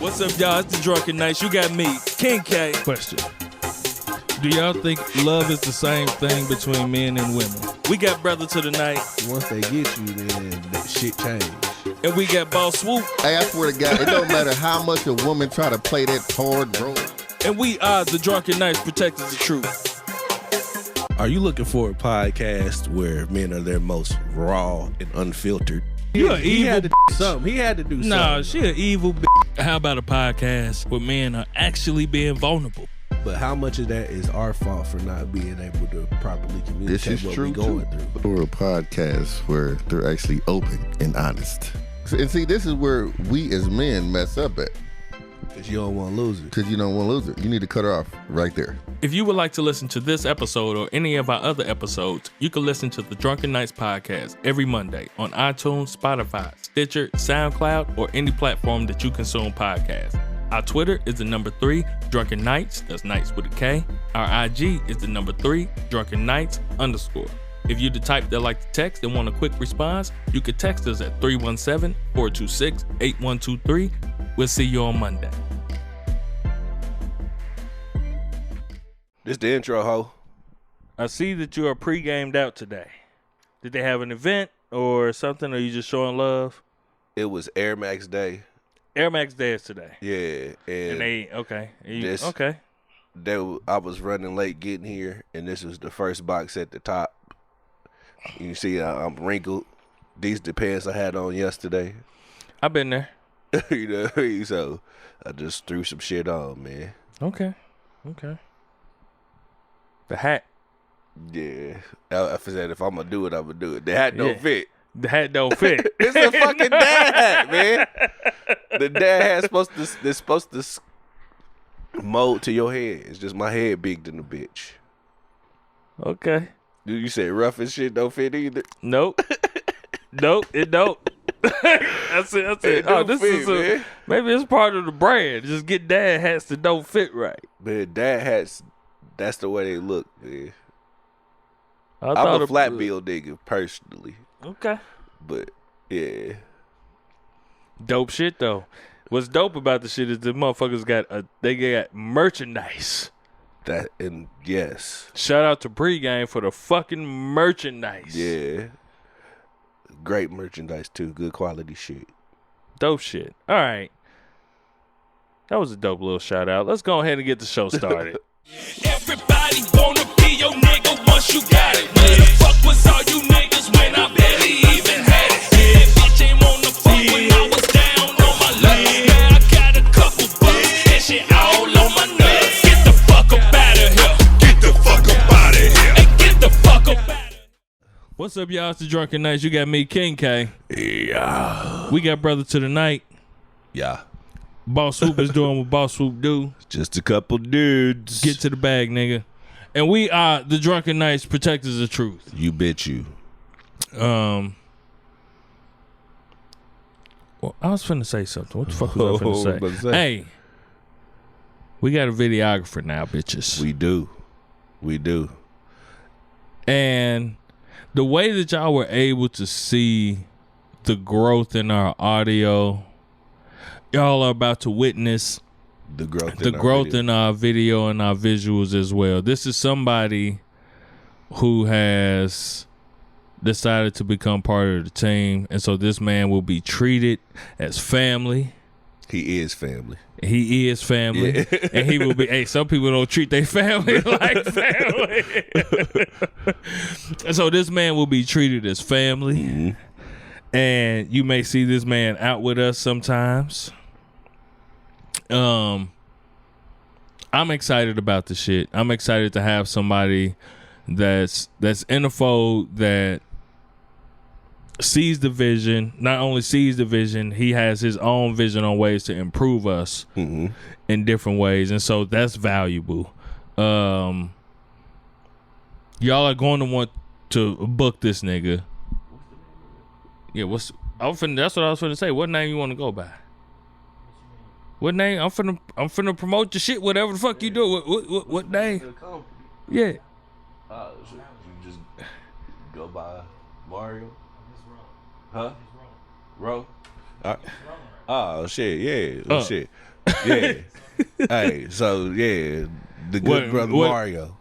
What's up, y'all? It's the Drunken Knights. You got me, King K. Question. Do y'all think love is the same thing between men and women? We got Brother to the Night. Once they get you, then that shit change. And we got Boss Swoop. Hey, I swear to God, it don't matter how much a woman try to play that hard role. And we are the Drunken Knights, protectors of truth. Are you looking for a podcast where men are their most raw and unfiltered? You an He evil had to do something. He had to do something. Nah, she an evil bitch. How about a podcast where men are actually being vulnerable? But how much of that is our fault for not being able to properly This communicate is what true we're going through? Or a podcast where they're actually open and honest. And see, this is where we as men mess up at. Because you don't want to lose it. Because you don't want to lose it. You need to cut her off right there. If you would like to listen to this episode or any of our other episodes, you can listen to the Drunken Knights podcast every Monday on iTunes, Spotify, Stitcher, SoundCloud, or any platform that you consume podcasts. Our Twitter is the number 3 Drunken Knights. That's Knights with a K. Our IG is the number 3 Drunken Knights _. If you're the type that like to text and want a quick response, you can text us at 317-426-8123. We'll see you on Monday. This the intro, ho. I see that you are pre-gamed out today. Did they have an event or something, or are you just showing love? It was Air Max Day. Air Max Day is today. Yeah. And they, okay. I was running late getting here, and this was the first box at the top. You see, I'm wrinkled. These the pants I had on yesterday. I've been there. You know, so I just threw some shit on, man. Okay. The hat. Yeah. I said if I'm going to do it, I'm going to do it. The hat don't fit. The hat don't fit. It's a fucking dad hat, man. The dad hat's supposed to mold to your head. It's just my head big than a bitch. Okay. You say rough and shit don't fit either? Nope, it don't. That's it. It Oh, don't this fit, is man. maybe it's part of the brand. Just get dad hats that don't fit right. Man, dad hats, that's the way they look, man. I I'm thought a flat bill nigga, personally. Okay. But, yeah. Dope shit though. What's dope about the shit is the motherfuckers got merchandise. That, and yes. Shout out to Pregame for the fucking merchandise. Yeah. Great merchandise, too. Good quality shit. Dope shit. All right. That was a dope little shout out. Let's go ahead and get the show started. Everybody wanna be your nigga once you got it. Where the fuck was all you niggas when I barely even had it? Yeah, bitch ain't wanna fuck when I was down on my luck. Now I got a couple bucks and shit all on my nuts. Get the fuck up out of here. Get the fuck up out of here. Hey, get the fuck up out of here. What's up, y'all? It's the Drunken Knights. You got me, King K. Yeah. We got Brother to the Night. Yeah. Boss Swoop is doing what Boss Swoop do. Just a couple dudes. Get to the bag, nigga. And we are the Drunken Knights, protectors of truth. You bet you. Well, I was finna say something. What the fuck was I finna say? Hey, we got a videographer now, bitches. We do. And the way that y'all were able to see the growth in our audio, y'all are about to witness The growth in our video and our visuals as well. This is somebody who has decided to become part of the team, and so this man will be treated as family. He is family. He is family, Yeah. and he will be. Hey, some people don't treat their family like family, and so this man will be treated as family. Mm-hmm. And you may see this man out with us sometimes. I'm excited about the shit. I'm excited to have somebody that's in the fold that sees the vision. Not only sees the vision, he has his own vision on ways to improve us in different ways, and so that's valuable. Y'all are going to want to book this nigga. Yeah, that's what I was finna say. What name you want to go by? What name? I'm finna promote your shit. Whatever the fuck you do. What name? Yeah. You just go by Mario. Huh? Ro. Oh shit, yeah, shit, yeah. Hey, so yeah, the good brother Mario.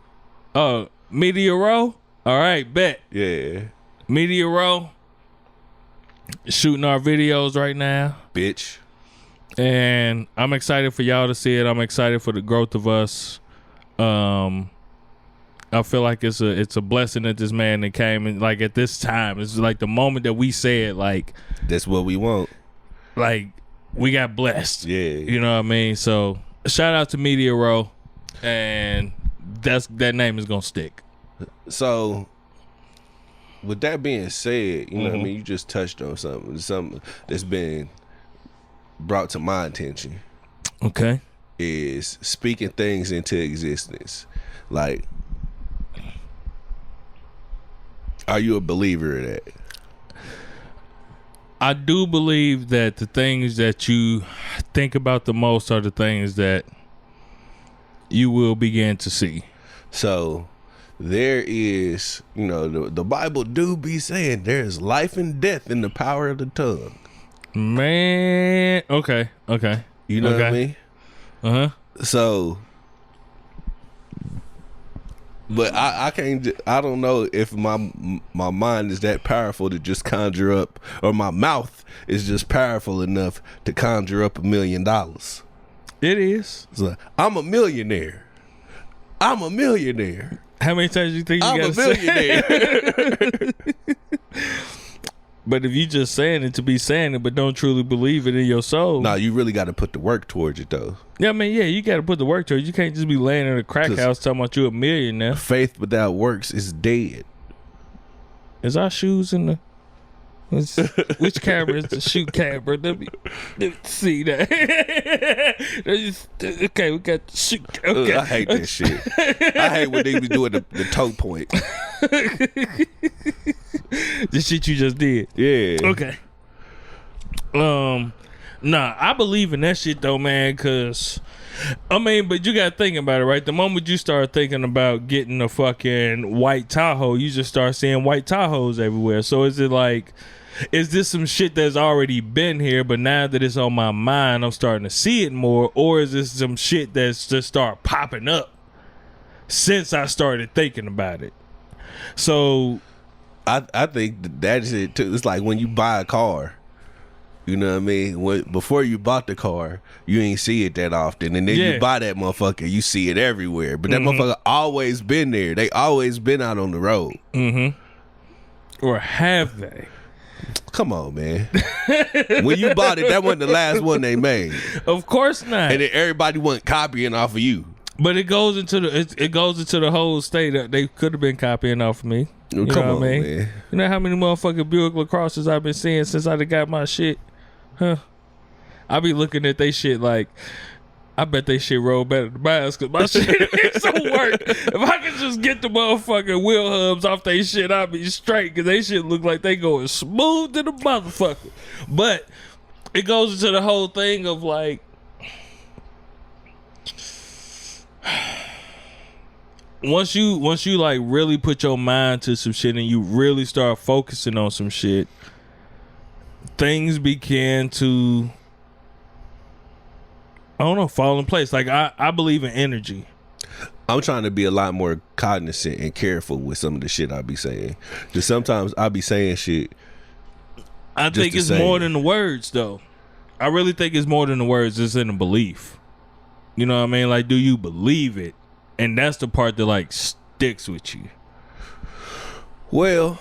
Oh, Meteoro? All right, bet. Yeah, Meteoro shooting our videos right now. bitch. And I'm excited for y'all to see it. I'm excited for the growth of us. I feel like it's a blessing that this man that came and like at this time. It's like the moment that we said like That's what we want. like we got blessed. Yeah. You know what I mean? So shout out to Media Row, and that name is gonna stick. So with that being said, you know what I mean, you just touched on something that's been brought to my attention. Okay. Is speaking things into existence. Like, are you a believer of that? I do believe that the things that you think about the most are the things that you will begin to see. So there is, you know, the Bible do be saying there's life and death in the power of the tongue. Man, okay. You know what I mean? Uh-huh. So, but I can't. I don't know if my mind is that powerful to just conjure up, or my mouth is just powerful enough to conjure up $1 million. It is. So, I'm a millionaire. I'm a millionaire. How many times do you think you I'm gotta a millionaire. But if you just saying it to be saying it, but don't truly believe it in your soul. No, you really got to put the work towards it, though. Yeah, I mean, yeah, you got to put the work towards it. You can't just be laying in a crack house talking about you a millionaire. Faith without works is dead. Is our shoes in the... Which camera is the shoe camera? Let me see that. Okay, we got the shoe. Okay. I hate that shit. I hate when they be doing the toe point. The shit you just did. Yeah. Okay. Nah, I believe in that shit though, man, cause I mean, but you gotta think about it, right? The moment you start thinking about getting a fucking white Tahoe, you just start seeing white Tahoes everywhere. So is it like, is this some shit that's already been here, but now that it's on my mind, I'm starting to see it more, or is this some shit that's just start popping up since I started thinking about it? So I think that is it too. It's like when you buy a car, you know what I mean? Before you bought the car, you ain't see it that often, and then you buy that motherfucker, you see it everywhere. But that motherfucker always been there. They always been out on the road. Or have they? Come on, man. When you bought it, that wasn't the last one they made. Of course not. And then everybody wasn't copying off of you. But it goes into the whole state that they could have been copying off of me. You Come know on, what I mean? man. You know how many motherfucking Buick LaCrosses I've been seeing since I done got my shit? Huh? I be looking at they shit like, I bet they shit roll better than mine because my shit needs some work. If I could just get the motherfucking wheel hubs off they shit, I'd be straight because they shit look like they going smooth to the motherfucker. But it goes into the whole thing of like, once you like really put your mind to some shit and you really start focusing on some shit, things begin to, I don't know, fall in place. Like I believe in energy. I'm trying to be a lot more cognizant and careful with some of the shit I be saying. Because sometimes I be saying shit. I think it's more than the words, though. I really think it's more than the words. It's in the belief. You know what I mean? Like, do you believe it? And that's the part that like sticks with you. Well,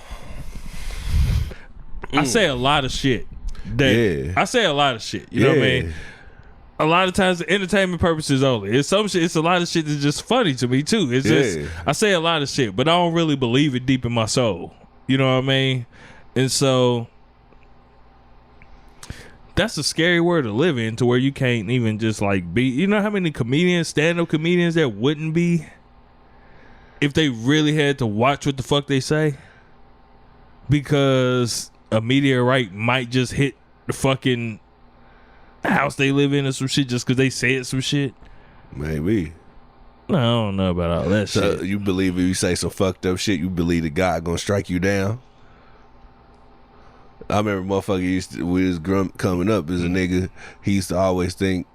I say a lot of shit. I say a lot of shit. You know what I mean? A lot of times, the entertainment purposes only. It's some shit. It's a lot of shit that's just funny to me too. It's just I say a lot of shit, but I don't really believe it deep in my soul. You know what I mean? And so that's a scary world to live in, to where you can't even just like be. You know how many comedians, stand-up comedians, there wouldn't be if they really had to watch what the fuck they say, because a meteorite might just hit the fucking house they live in or some shit just because they said some shit. Maybe. No, I don't know about all that shit. So you believe if you say some fucked up shit, you believe that God gonna strike you down? I remember motherfucker we was coming up as a nigga, he used to always think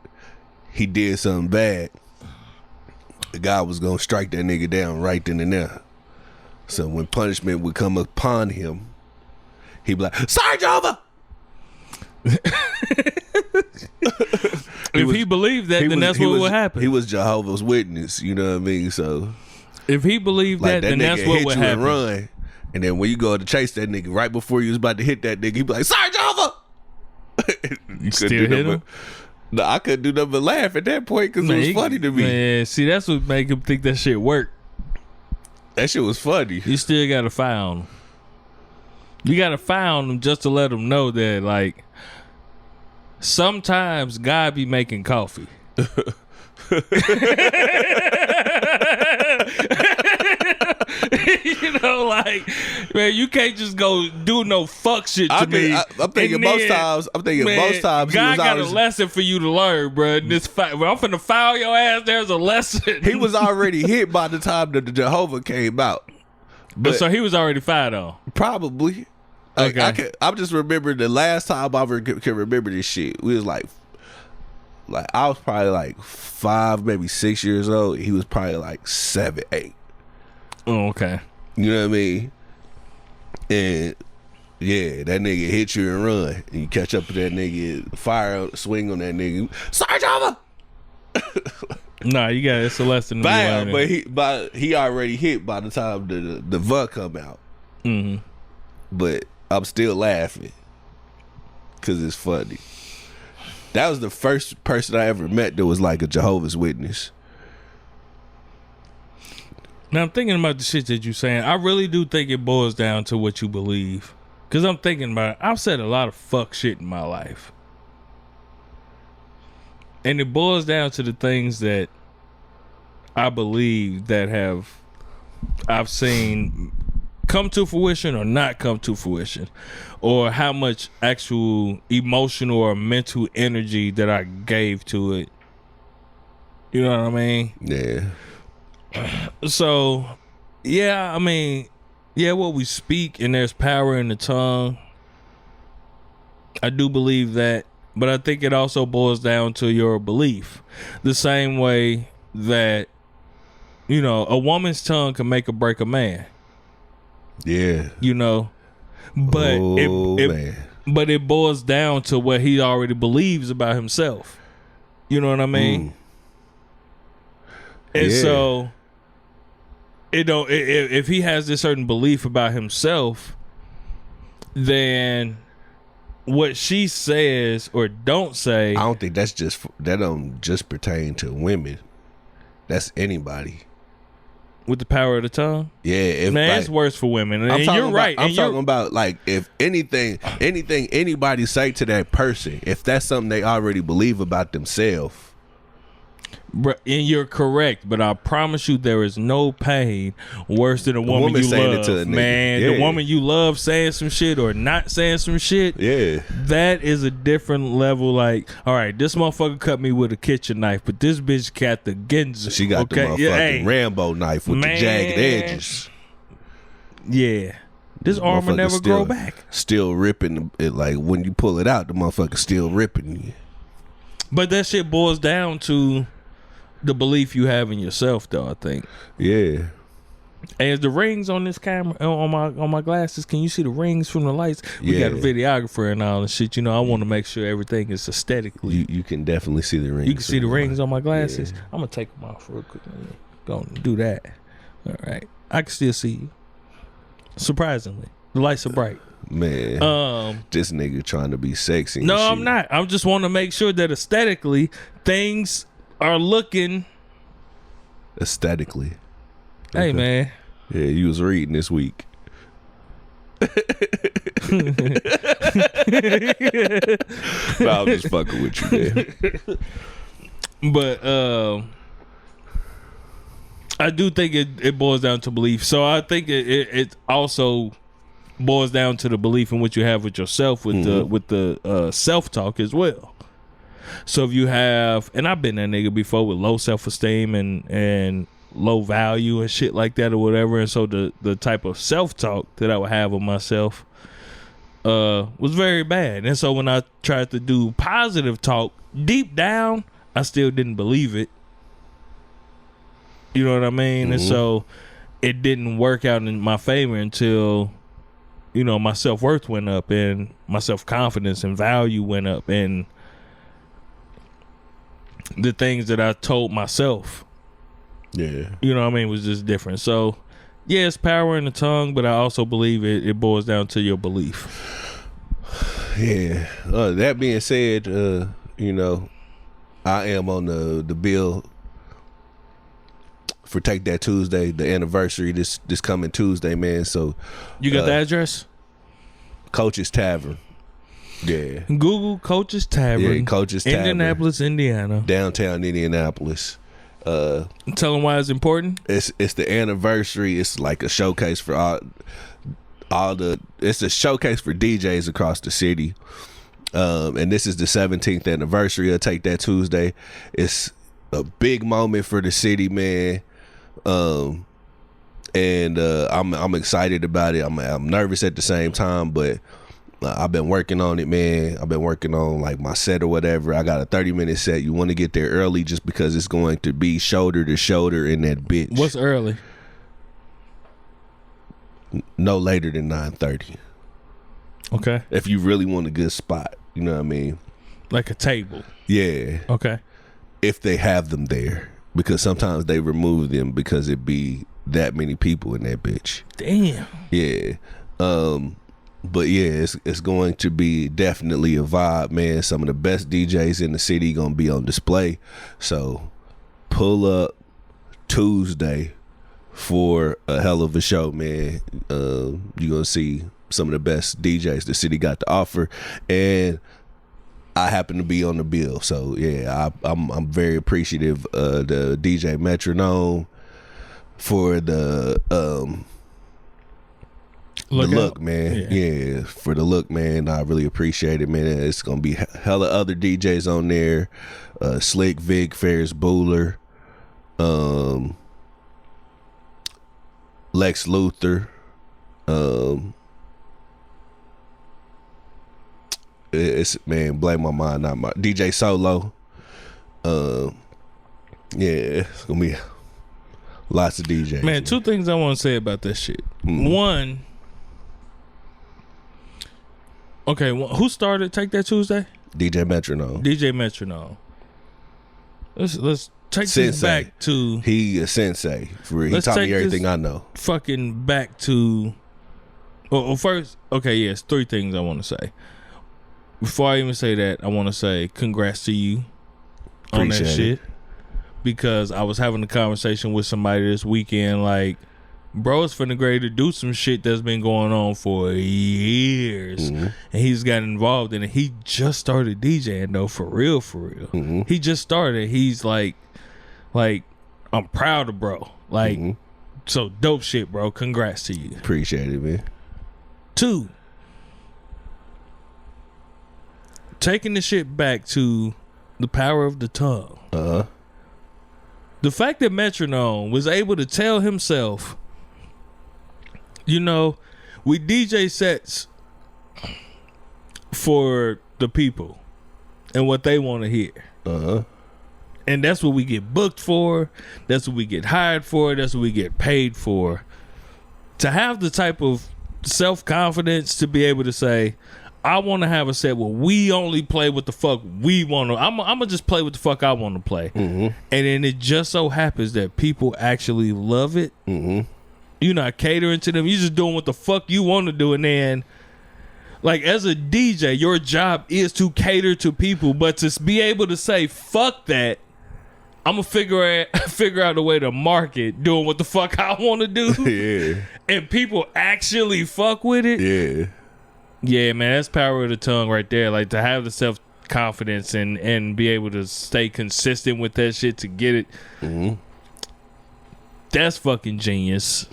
he did something bad, the guy was gonna strike that nigga down right then and there. So when punishment would come upon him, he'd be like, "Sorry, Jehovah." If he believed that, then that's what would happen. He was Jehovah's Witness, you know what I mean? So if he believed like that, then that's what would happen. And run, and then when you go to chase that nigga, right before you was about to hit that nigga, he'd be like, "Sorry, Jehovah." You still hit him? No, I couldn't do nothing but laugh at that point because it was funny to me. Man, see, that's what make him think that shit worked. That shit was funny. You still gotta file him. You gotta file him just to let him know that, like, sometimes God be making coffee. You know, like, man, you can't just go do no fuck shit to me. I'm thinking most times God got a lesson for you to learn, bro. I'm finna file your ass. There's a lesson. He was already hit by the time that the Jehovah came out. But so he was already fired on. Probably. Okay. I'm just remembering the last time I can remember this shit. We was like I was probably like 5, maybe 6 years old. He was probably like 7, 8. Oh, okay. You know what I mean? And yeah, that nigga hit you and run. And you catch up with that nigga, swing on that nigga. "Sorry, Java." Nah, you got it's a lesson. Bam, but he already hit by the time the VUT come out. Mm-hmm. But I'm still laughing because it's funny. That was the first person I ever met that was like a Jehovah's Witness. Now I'm thinking about the shit that you're saying. I really do think it boils down to what you believe. Cause I'm thinking about it. I've said a lot of fuck shit in my life. And it boils down to the things that I believe that I've seen come to fruition or not come to fruition. Or how much actual emotional or mental energy that I gave to it. You know what I mean? Yeah. So, yeah, I mean, yeah, what we speak and there's power in the tongue. I do believe that, but I think it also boils down to your belief. The same way that, you know, a woman's tongue can make or break a man. Yeah. You know, but but it boils down to what he already believes about himself. You know what I mean? And so if he has this certain belief about himself, then what she says or don't say, I don't think that don't just pertain to women. That's anybody. With the power of the tongue? Yeah. It's worse for women. And you're right. I'm talking about, like, if anything anybody say to that person, if that's something they already believe about themselves. And you're correct, but I promise you there is no pain worse than a woman you saying love. it to a nigga. Man, Yeah. The woman you love saying some shit or not saying some shit. Yeah. That is a different level. Like, all right, this motherfucker cut me with a kitchen knife, but this bitch got the Genza. She got the motherfucking Rambo knife with the jagged edges. Yeah. This armor never grow back. Still ripping it, like when you pull it out, the motherfucker still ripping you. But that shit boils down to the belief you have in yourself, though, I think. Yeah. And the rings on this camera, on my glasses, can you see the rings from the lights? We got a videographer and all and shit. You know, I want to make sure everything is aesthetically. You can definitely see the rings. You can see the rings on my glasses. Yeah. I'm going to take them off real quick. Go and do that. All right. I can still see you. Surprisingly. The lights are bright. Man, this nigga trying to be sexy. No, I'm not. I just want to make sure that aesthetically things are looking aesthetically. Hey, okay. Man. Yeah, you was reading this week. No, I'm just fucking with you, man. But I do think it boils down to belief. So I think it also boils down to the belief in what you have with yourself, with the self-talk as well. So if you have, and I've been that nigga before with low self-esteem and low value and shit like that or whatever, and so the type of self-talk that I would have with myself was very bad. And so when I tried to do positive talk, deep down, I still didn't believe it. You know what I mean? And so it didn't work out in my favor until, you know, my self-worth went up and my self-confidence and value went up, and the things that I told myself, you know what I mean, was just different. So yeah, it's power in the tongue, but I also believe it boils down to your belief. Yeah. That being said, you know, I am on the bill for Take That Tuesday, the anniversary this coming Tuesday, man. So you got the address? Coach's Tavern. Yeah. Google Coach's Tavern. Yeah, Coach's Tavern. Indianapolis, Indiana. Downtown Indianapolis. Tell them why it's important. It's the anniversary. It's like a showcase for all the. It's a showcase for DJs across the city. And this is the 17th anniversary of Take That Tuesday. It's a big moment for the city, man. I'm excited about it. I'm nervous at the same time, but I've been working on it, man. I've been working on like my set or whatever. I got a 30-minute set. You want to get there early just because it's going to be shoulder to shoulder in that bitch. What's early? No later than 9:30. Okay. If you really want a good spot, you know what I mean? Like a table. Yeah. Okay. If they have them there, because sometimes they remove them because it be that many people in that bitch. Damn. Yeah. But yeah, it's going to be definitely a vibe, man. Some of the best DJs in the city gonna be on display. So pull up Tuesday for a hell of a show, man. You're gonna see some of the best DJs the city got to offer, and I happen to be on the bill. So yeah, I'm very appreciative of the DJ Metronome for the look, man. Yeah, for the look, man. I really appreciate it, man. It's gonna be hella other DJs on there. Slick Vic, Ferris Bueller, Lex Luthor. It's, man, blame my mind, not my DJ Solo. Yeah, it's gonna be lots of DJs. Man, two things I want to say about that shit. One, okay, who started Take That Tuesday? DJ Metronome. DJ Metronome. Let's take this back to. He a sensei. He taught me everything I know. Fucking back to. Well, first, okay, yes, three things I want to say. Before I even say that, I want to say congrats to you on that shit. Because I was having a conversation with somebody this weekend, like, bro, it's finna grade to do some shit that's been going on for years. And he's got involved in it. He just started DJing, though, for real, for real. He just started. He's like, I'm proud of bro. Like, so dope shit, bro. Congrats to you. Appreciate it, man. Two, taking the shit back to the power of the tongue. The fact that Metronome was able to tell himself, you know, we DJ sets for the people and what they want to hear. And that's what we get booked for. That's what we get hired for. That's what we get paid for. To have the type of self-confidence to be able to say, I want to have a set where we only play what the fuck we want to. I'm going to just play what the fuck I want to play. And then it just so happens that people actually love it. You're not catering to them. You're just doing what the fuck you want to do. And then, like, as a DJ, your job is to cater to people. But to be able to say, fuck that, I'm going to figure out a way to market doing what the fuck I want to do. And people actually fuck with it. Yeah, man, that's power of the tongue right there. Like, to have the self-confidence and be able to stay consistent with that shit to get it. That's fucking genius.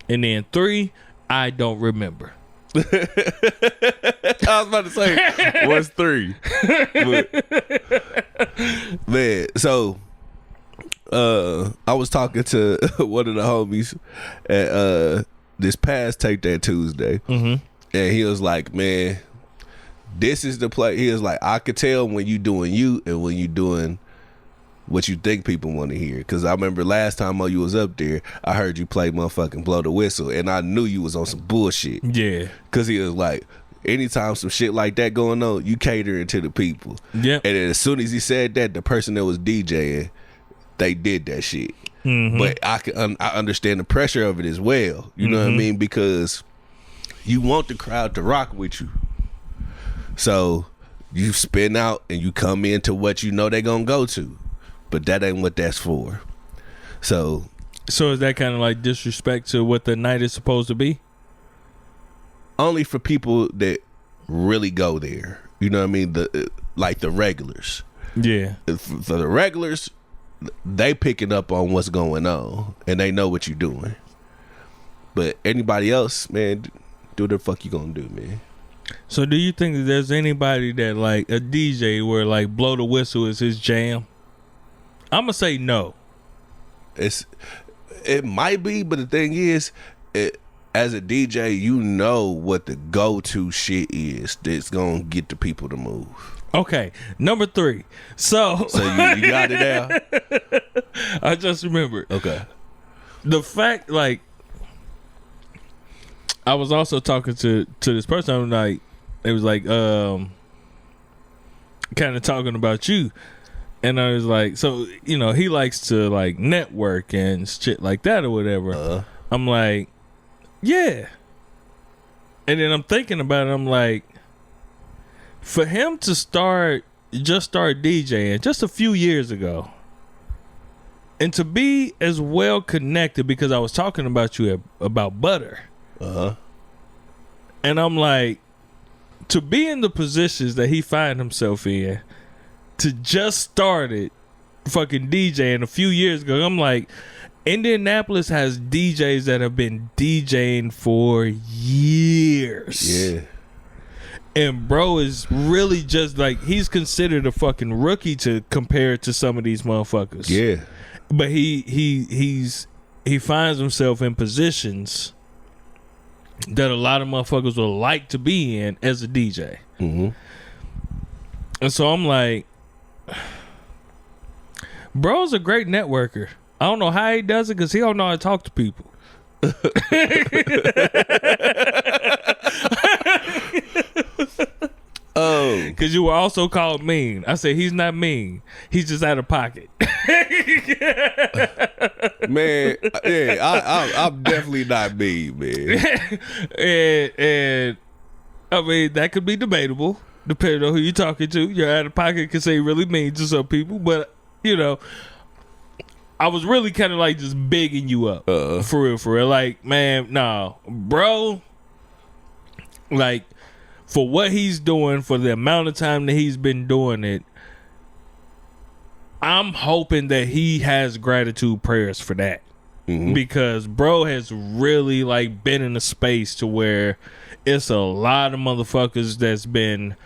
And then 3, I don't remember. I was about to say, what's 3? But, man, so I was talking to one of the homies at this past Take That Tuesday. And he was like, man, this is the play. He was like, I could tell when you doing you and when you doing what you think people want to hear. Because I remember last time you was up there, I heard you play motherfucking Blow the Whistle, and I knew you was on some bullshit. Yeah. Because he was like, anytime some shit like that going on, you catering to the people. Yep. And then as soon as he said that, the person that was DJing, they did that shit. Mm-hmm. But I understand the pressure of it as well. You know what I mean? Because you want the crowd to rock with you. So you spin out and you come into what you know they're going to go to. But that ain't what that's for. So is that kind of like disrespect to what the night is supposed to be? Only for people that really go there. You know what I mean? Like the regulars. Yeah. For the regulars, they picking up on what's going on and they know what you're doing. But anybody else, man, do the fuck you gonna do, man. So do you think that there's anybody that like a DJ where like Blow the Whistle is his jam? I'm gonna say no. It might be, but the thing is, as a DJ, you know what the go-to shit is that's gonna get the people to move. Okay, number 3. So you got it now. I just remembered. Okay. The fact, like, I was also talking to this person. I'm like, it was like, kind of talking about you. And I was like, so, you know, he likes to like network and shit like that or whatever. I'm like, yeah. And then I'm thinking about it. I'm like, for him to start DJing just a few years ago and to be as well connected, because I was talking about you about butter. And I'm like, to be in the positions that he find himself in, to just started fucking DJing a few years ago. I'm like, Indianapolis has DJs that have been DJing for years. Yeah. And bro is really just like, he's considered a fucking rookie to compare to some of these motherfuckers. Yeah. But he finds himself in positions that a lot of motherfuckers would like to be in as a DJ. Mm-hmm. And so I'm like, bro's a great networker. I don't know how he does it because he don't know how to talk to people. Because you were also called mean. I said he's not mean. He's just out of pocket. Man, yeah, I'm definitely not mean, man. and I mean, that could be debatable depending on who you're talking to. Your out of pocket can say really mean to some people, but you know, I was really kind of like just bigging you up for real. Like, man, nah, bro. Like, for what he's doing, for the amount of time that he's been doing it, I'm hoping that he has gratitude prayers for that. Mm-hmm. Because bro has really like been in a space to where it's a lot of motherfuckers that's been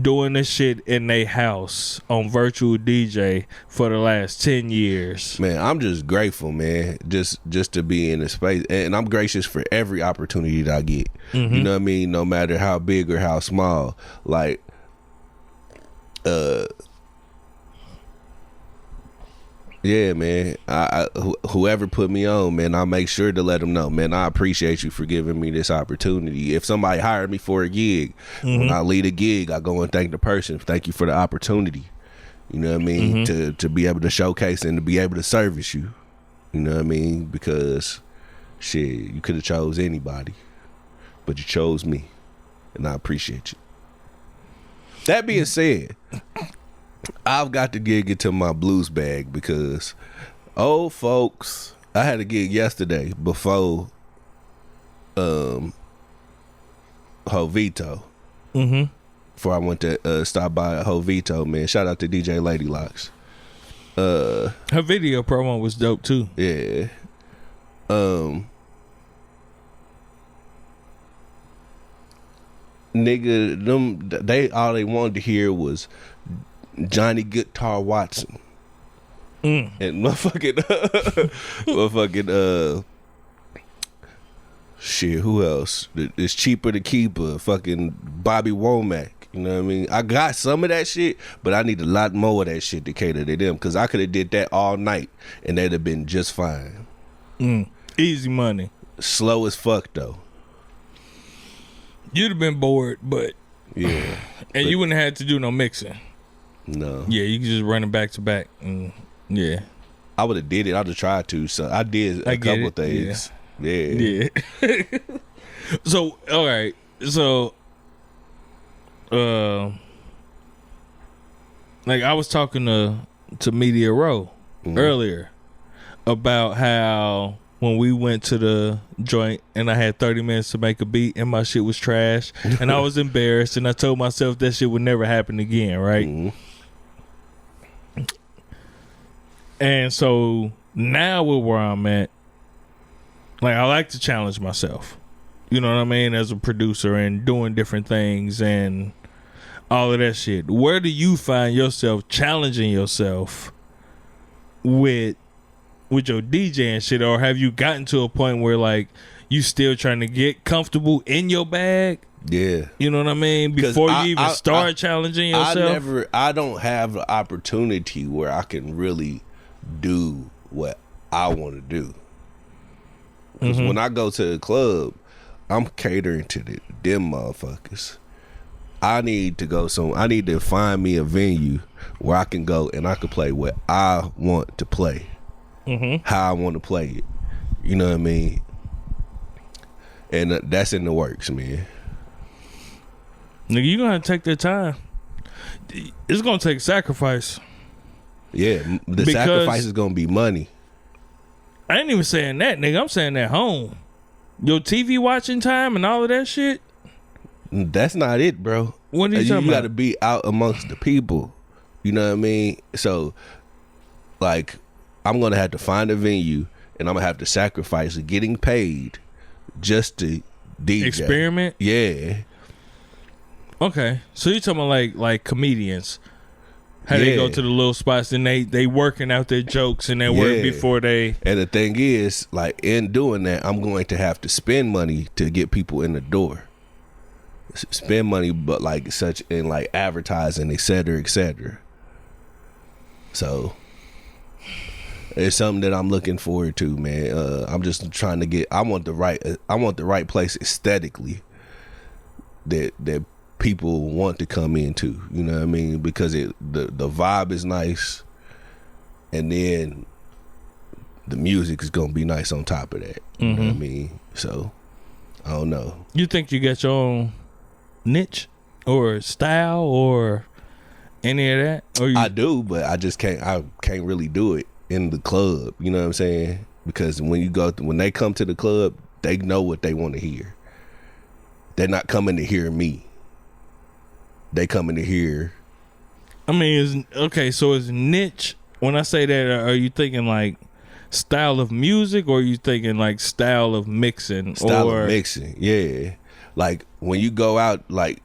doing this shit in their house on virtual DJ for the last 10 years. Man, I'm just grateful, man, just to be in the space, and I'm gracious for every opportunity that I get. Mm-hmm. You know what I mean? No matter how big or how small. Like, yeah, man. Whoever put me on, man, I'll make sure to let them know, man, I appreciate you for giving me this opportunity. If somebody hired me for a gig, when I lead a gig, I go and thank the person. Thank you for the opportunity. You know what I mean? To be able to showcase and to be able to service you. You know what I mean? Because, shit, you could have chose anybody, but you chose me, and I appreciate you. That being said, I've got to get into my blues bag because old folks, I had a gig yesterday before Hovito. Before I went to stop by Hovito, man. Shout out to DJ Lady Locks. Her video promo was dope too. Yeah. Nigga, they all they wanted to hear was Johnny Guitar Watson and motherfucking Shit, who else? It's cheaper to keep a fucking Bobby Womack. You know what I mean? I got some of that shit, but I need a lot more of that shit to cater to them, because I could have did that all night and they'd have been just fine. Easy money. Slow as fuck though. You'd have been bored, but yeah, and you wouldn't have had to do no mixing. No. Yeah, you could just run it back to back. And yeah, I would have did it. I'd have tried to. So I did a couple things. Yeah. So all right. So like I was talking to Media Row earlier about how when we went to the joint and I had 30 minutes to make a beat and my shit was trash and I was embarrassed and I told myself that shit would never happen again, right? And so now where I'm at, like I like to challenge myself. You know what I mean? As a producer and doing different things and all of that shit. Where do you find yourself challenging yourself with your DJ and shit? Or have you gotten to a point where like you still trying to get comfortable in your bag? Yeah. You know what I mean? Before you even start challenging yourself? I don't have the opportunity where I can really do what I want to do. Because when I go to the club, I'm catering to them motherfuckers. I need to find me a venue where I can go and I can play what I want to play. How I want to play it. You know what I mean? And that's in the works, man. Nigga, you're going to take that time. It's going to take sacrifice. Yeah, the sacrifice is going to be money. I ain't even saying that, nigga. I'm saying at home. Your TV watching time and all of that shit? That's not it, bro. What are you talking about? You got to be out amongst the people. You know what I mean? So, like, I'm going to have to find a venue and I'm going to have to sacrifice getting paid just to DJ. Experiment? Yeah. Okay. So you're talking about like comedians. How they go to the little spots and they working out their jokes and they work before they... And the thing is, like, in doing that, I'm going to have to spend money to get people in the door. Spend money, but like such in like advertising, et cetera, et cetera. So it's something that I'm looking forward to, man. I'm just trying to get. I want the right place aesthetically that people want to come into. You know what I mean? Because the vibe is nice, and then the music is gonna be nice on top of that. You know what I mean? So I don't know. You think you got your own niche or style or any of that? Or I do, but I just can't. I can't really do it in the club. You know what I'm saying? Because when they come to the club, they know what they want to hear. They're not coming to hear me. They coming to hear. I mean, so is niche. When I say that, are you thinking like style of music, or are you thinking like style of mixing? Style of mixing, yeah. Like when you go out, like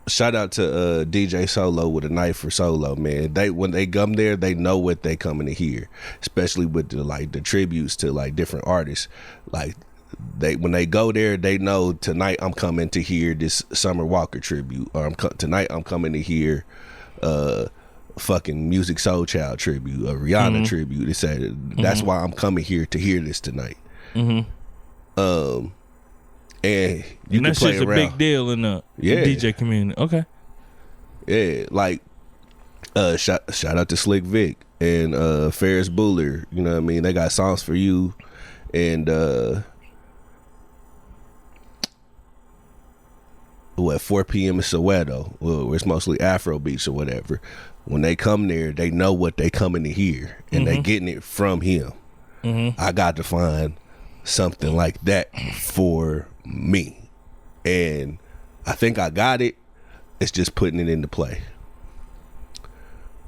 shout out to DJ Solo with a Knife for Solo, man. When they come there, they know what they coming to hear, especially with the tributes to like different artists. Like when they go there, they know tonight I'm coming to hear this Summer Walker tribute, or tonight I'm coming to hear fucking Music Soul Child tribute, a Rihanna tribute. They said that's why I'm coming here to hear this tonight. And you can that's play just around. a big deal in the DJ community. Okay. Yeah, like shout out to Slick Vic and Ferris Bueller. You know what I mean? They got songs for you, and 4 p.m. in Soweto, where it's mostly Afro beats or whatever. When they come there, they know what they coming to hear, and they getting it from him. I got to find something like that for me, and I think I got it. It's just putting it into play.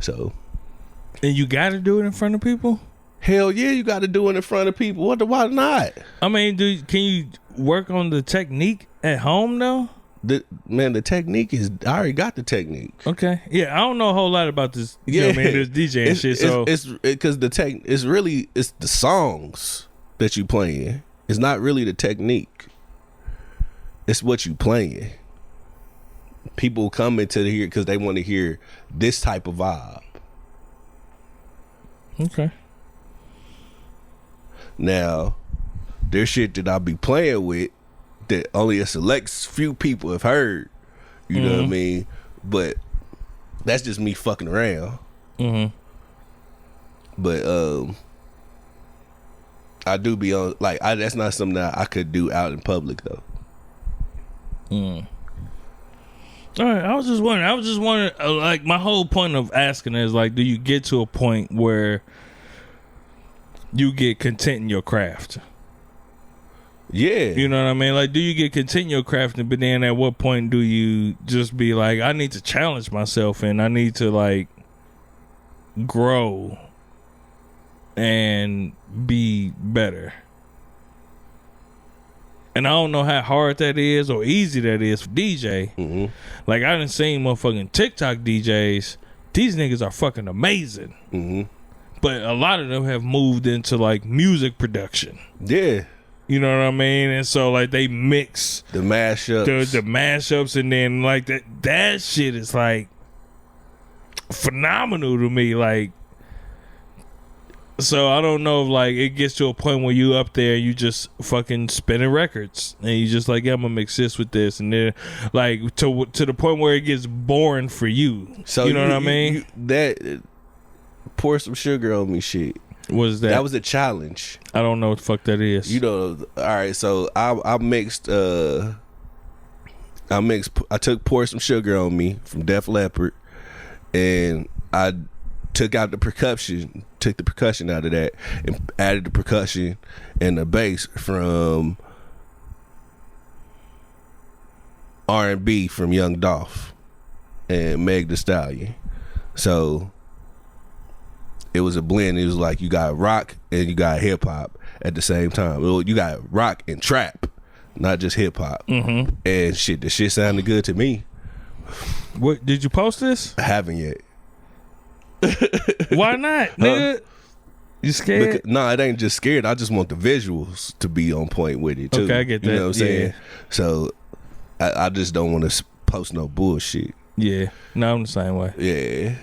So, and you got to do it in front of people. Hell yeah, you got to do it in front of people. Why not? I mean, can you work on the technique at home though? The technique is, I already got the technique. Okay, yeah, I don't know a whole lot about this. You know what I mean, this DJ and shit. So it's because it's the songs that you playing. It's not really the technique. it's what you playing. People come into the here because they want to hear this type of vibe. Okay. Now, there's shit that I be playing with that only a select few people have heard. You know what I mean? But that's just me fucking around. But I do be on like that's not something that I could do out in public though. All right, I was just wondering. Like, my whole point of asking is like, do you get to a point where you get content in your craft? Yeah. You know what I mean? Like, do you get content in your craft, but then at what point do you just be like, I need to challenge myself and I need to like grow and be better? And I don't know how hard that is or easy that is for DJ. Like, I done seen motherfucking TikTok DJs. These niggas are fucking amazing. But a lot of them have moved into like music production. You know what I mean? And so like they mix the mashups, the mashups, and then like that shit is like phenomenal to me. Like, so I don't know if like it gets to a point where you up there, you just fucking spinning records, and you just like, yeah, I'm gonna mix this with this, and then like to the point where it gets boring for you. So you know what I mean? That pour some sugar on me shit. What is that? That was a challenge. I don't know what the fuck that is. You know, all right. So I mixed. I took Pour Some Sugar on Me from Def Leppard, and I took out the percussion. Took the percussion out of that and added the percussion and the bass from R&B from Young Dolph and Meg Thee Stallion. So it was a blend. It was like you got rock and you got hip hop at the same time. Well, you got rock and trap, not just hip hop. And shit, the shit sounded good to me. What did you post this? I haven't yet. Why not, nigga? You scared? No, it ain't just scared. I just want the visuals to be on point with it too. Okay, I get that. You know what I'm saying? Yeah. So I just don't want to post no bullshit. Yeah, no, I'm the same way. Yeah.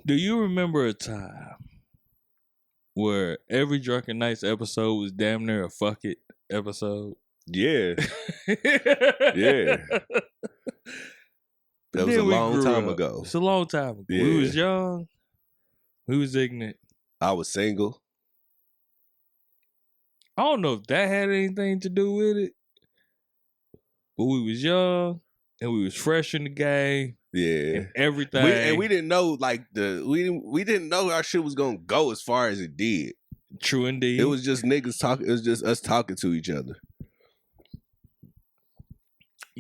Do you remember a time where every Drunken Nights episode was damn near a fuck it episode? Yeah. Yeah. That was a long time ago. It's a long time ago. Yeah. We was young. We was ignorant. I was single. I don't know if that had anything to do with it, but we was young and we was fresh in the game. Yeah. And everything. We didn't know like we didn't know our shit was gonna go as far as it did. True indeed. It was just niggas talking. It was just us talking to each other.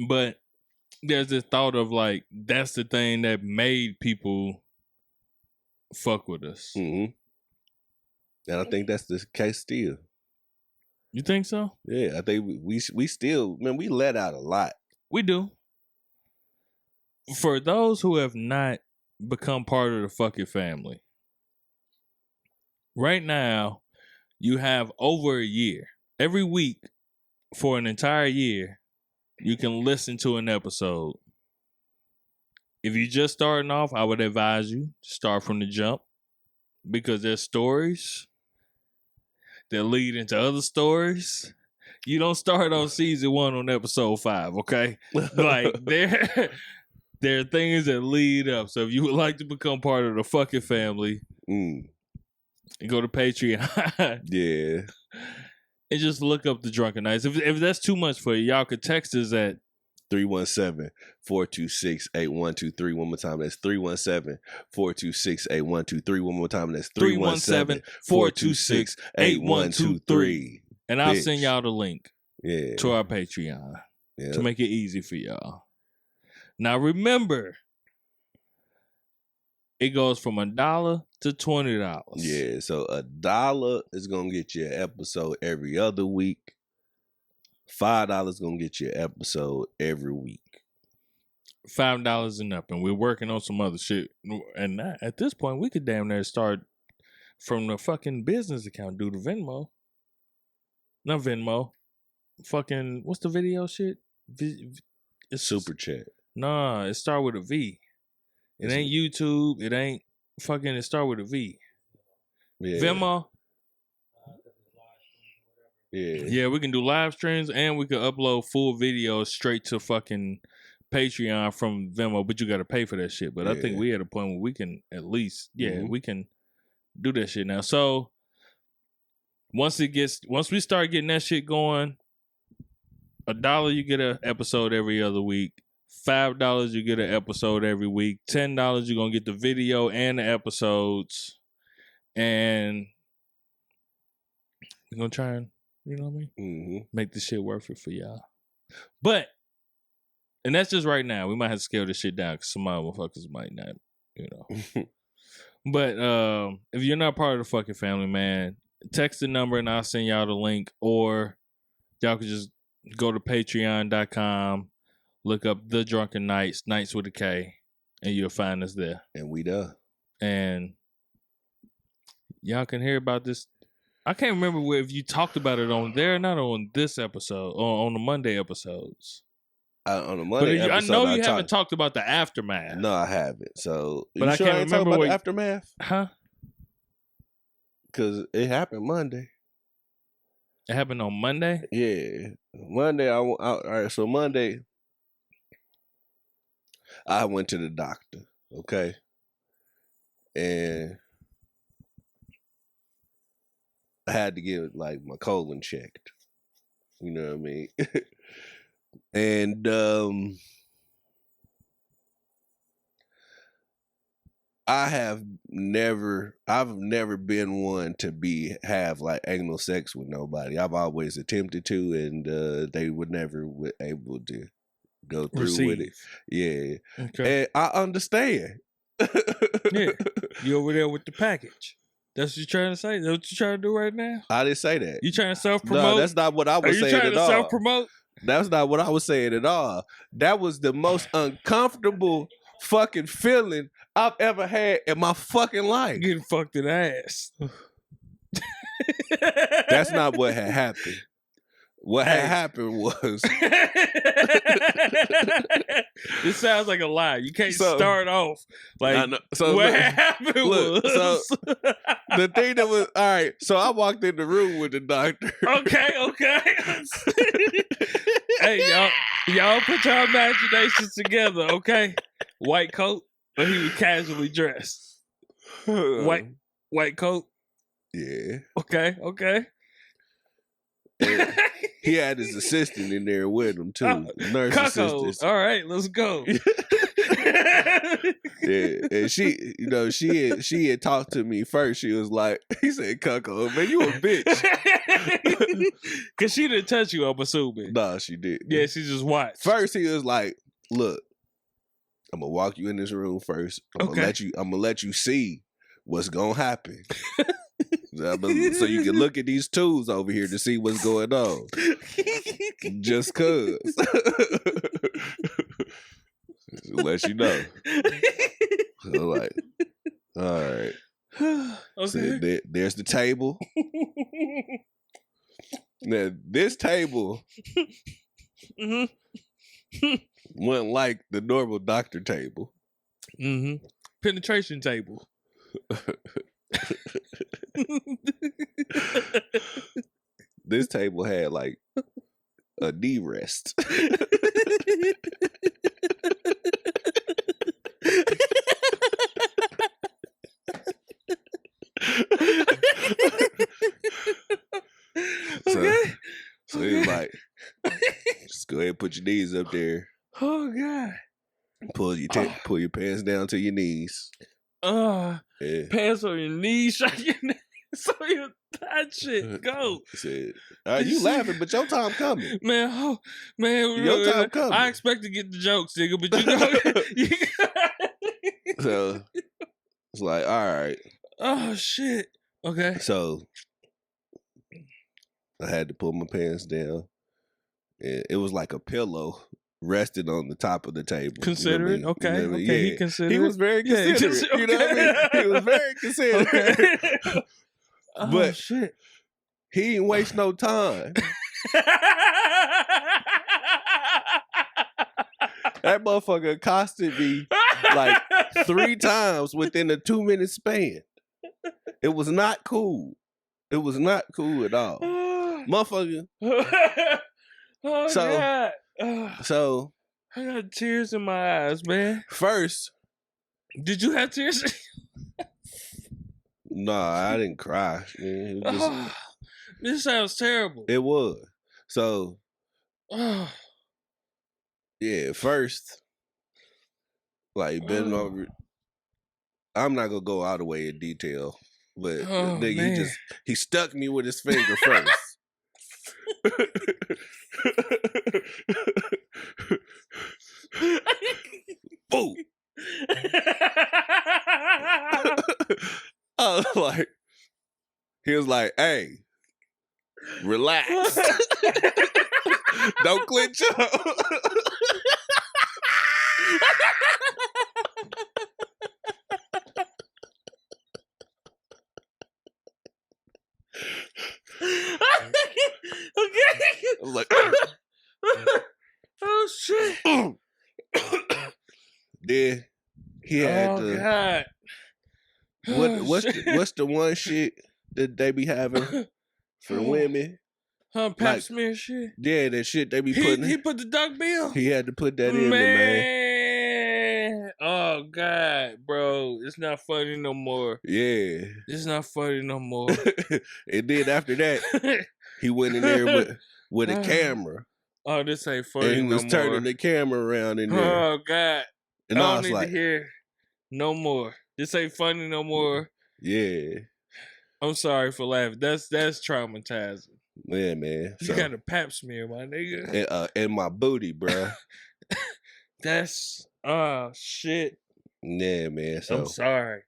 But there's this thought of like, that's the thing that made people fuck with us. And I think that's the case still. You think so? Yeah, I think we still, man, we let out a lot. We do. For those who have not become part of the Fuck It family, right now, you have over a year. Every week for an entire year, you can listen to an episode. If you're just starting off, I would advise you to start from the jump, because there's stories that lead into other stories. You don't start on season 1 on episode 5, okay? Like, there are things that lead up. So if you would like to become part of the Fuck It family, go to Patreon. Yeah. And just look up the Drunken Nights. If that's too much for you, y'all could text us at 317-426-8123. One more time, that's 317-426-8123. One more time, that's 317-426-8123. And I'll send y'all the link to our Patreon to make it easy for y'all. Now remember, it goes from $1 to $20. Yeah, so $1 is gonna get you an episode every other week. $5 is gonna get you an episode every week. $5 and up, and we're working on some other shit. And at this point, we could damn near start from the fucking business account, do the Venmo. Not Venmo. Fucking, what's the video shit? It's Super chat. Nah, it start with a V. It ain't YouTube. It ain't fucking. It start with a V. Yeah. Venmo. Yeah. Yeah, we can do live streams and we can upload full videos straight to fucking Patreon from Venmo, but you got to pay for that shit. But I think we at a point where we can at least, we can do that shit now. So once we start getting that shit going, $1 you get an episode every other week. $5 you get an episode every week. $10 you're gonna get the video and the episodes, and we're gonna try and, you know what I mean, make this shit worth it for y'all. But, and that's just right now. We might have to scale this shit down because some motherfuckers might not, you know. But if you're not part of the fucking family, man, text the number and I'll send y'all the link, or y'all can just go to patreon.com, look up The Drunken Knights, Knights with a K, and you'll find us there. And we done. And y'all can hear about this. I can't remember if you talked about it on there or not on this episode, or on the Monday episodes. On the Monday but episode, I know you haven't talked about the aftermath. No, I haven't. So, but I can't remember about the aftermath. Huh? Because it happened Monday. It happened on Monday? Yeah. Monday, all right, so Monday, I went to the doctor, okay? And I had to get, like, my colon checked. You know what I mean? And I've never been one to have like anal sex with nobody. I've always attempted to, and they were never able to go through with it. Yeah, okay. And I understand. Yeah, you over there with the package. That's what you're trying to say? That's what you're trying to do right now? I didn't say that. You trying to self-promote? No, that's not what I was saying at all. Are you trying to self-promote? That's not what I was saying at all. That was the most uncomfortable fucking feeling I've ever had in my fucking life. Getting fucked in the ass. That's not what had happened. What had happened was... This sounds like a lie. You can't start off like what happened was... So the thing that was... All right, so I walked in the room with the doctor. Okay. Hey, y'all put your imaginations together, okay? White coat, but he was casually dressed. White coat? Yeah. Okay. And he had his assistant in there with him too. Nurse assistant. All right, let's go. Yeah, and she had talked to me first. She was like, he said, "Cucko, man, you a bitch." Cause she didn't touch you, I'm assuming. Nah, she did. Yeah, she just watched. First, he was like, "Look, I'm gonna walk you in this room first. I'm gonna let you see what's gonna happen." So you can look at these tools over here to see what's going on. Just cause. Let you know. So like, all right. Okay. So there's the table. Now this table wasn't like the normal doctor table. Penetration table. This table had like a knee rest. So he was like, just go ahead and put your knees up there. Oh God. Pull your pants down to your knees. Yeah. Pants on your knees, so that shit go. He said, you laughing, but your time coming. Man, your time coming. I expect to get the jokes, nigga, but you know. So it's like, all right. Oh shit. Okay. So I had to pull my pants down. And it was like a pillow rested on the top of the table. Considerate, you know what I mean? okay. You know what I mean? He considered. He was very considerate. You know what I mean? He was very considerate. Okay. But shit. He didn't waste no time. That motherfucker accosted me like 3 times within a 2-minute span. It was not cool. It was not cool at all. Motherfucker. Oh, So- God. So, I got tears in my eyes, man. first, Did you have tears? nah, I didn't cry. Man. It was just- This sounds terrible. it was. So, Oh, yeah, first, like, bending over. I'm not gonna go all the way in detail, but the Oh, nigga, man. he stuck me with his finger first. Boom. I was like, he was like, hey, relax. Don't clench up. Okay. I was like, Oh shit. then he had Oh to. God. Oh, What's shit. what's the one shit that they be having for women? Pap like- smear shit. Yeah, that shit they be He putting. put the duck bill. He had to put that in me, man. Oh God, bro, it's not funny no more. Yeah. It's not funny no more. And then after that, he went in there with a camera. Oh, this ain't funny And he was no turning more. the camera around in there. Oh God, And I I don't was need like, to hear no more. This ain't funny no more. yeah. I'm sorry for laughing. That's traumatizing. Yeah, man. You So, got a pap smear, my nigga. and my booty, bruh. That's oh shit. Yeah, man. So I'm sorry.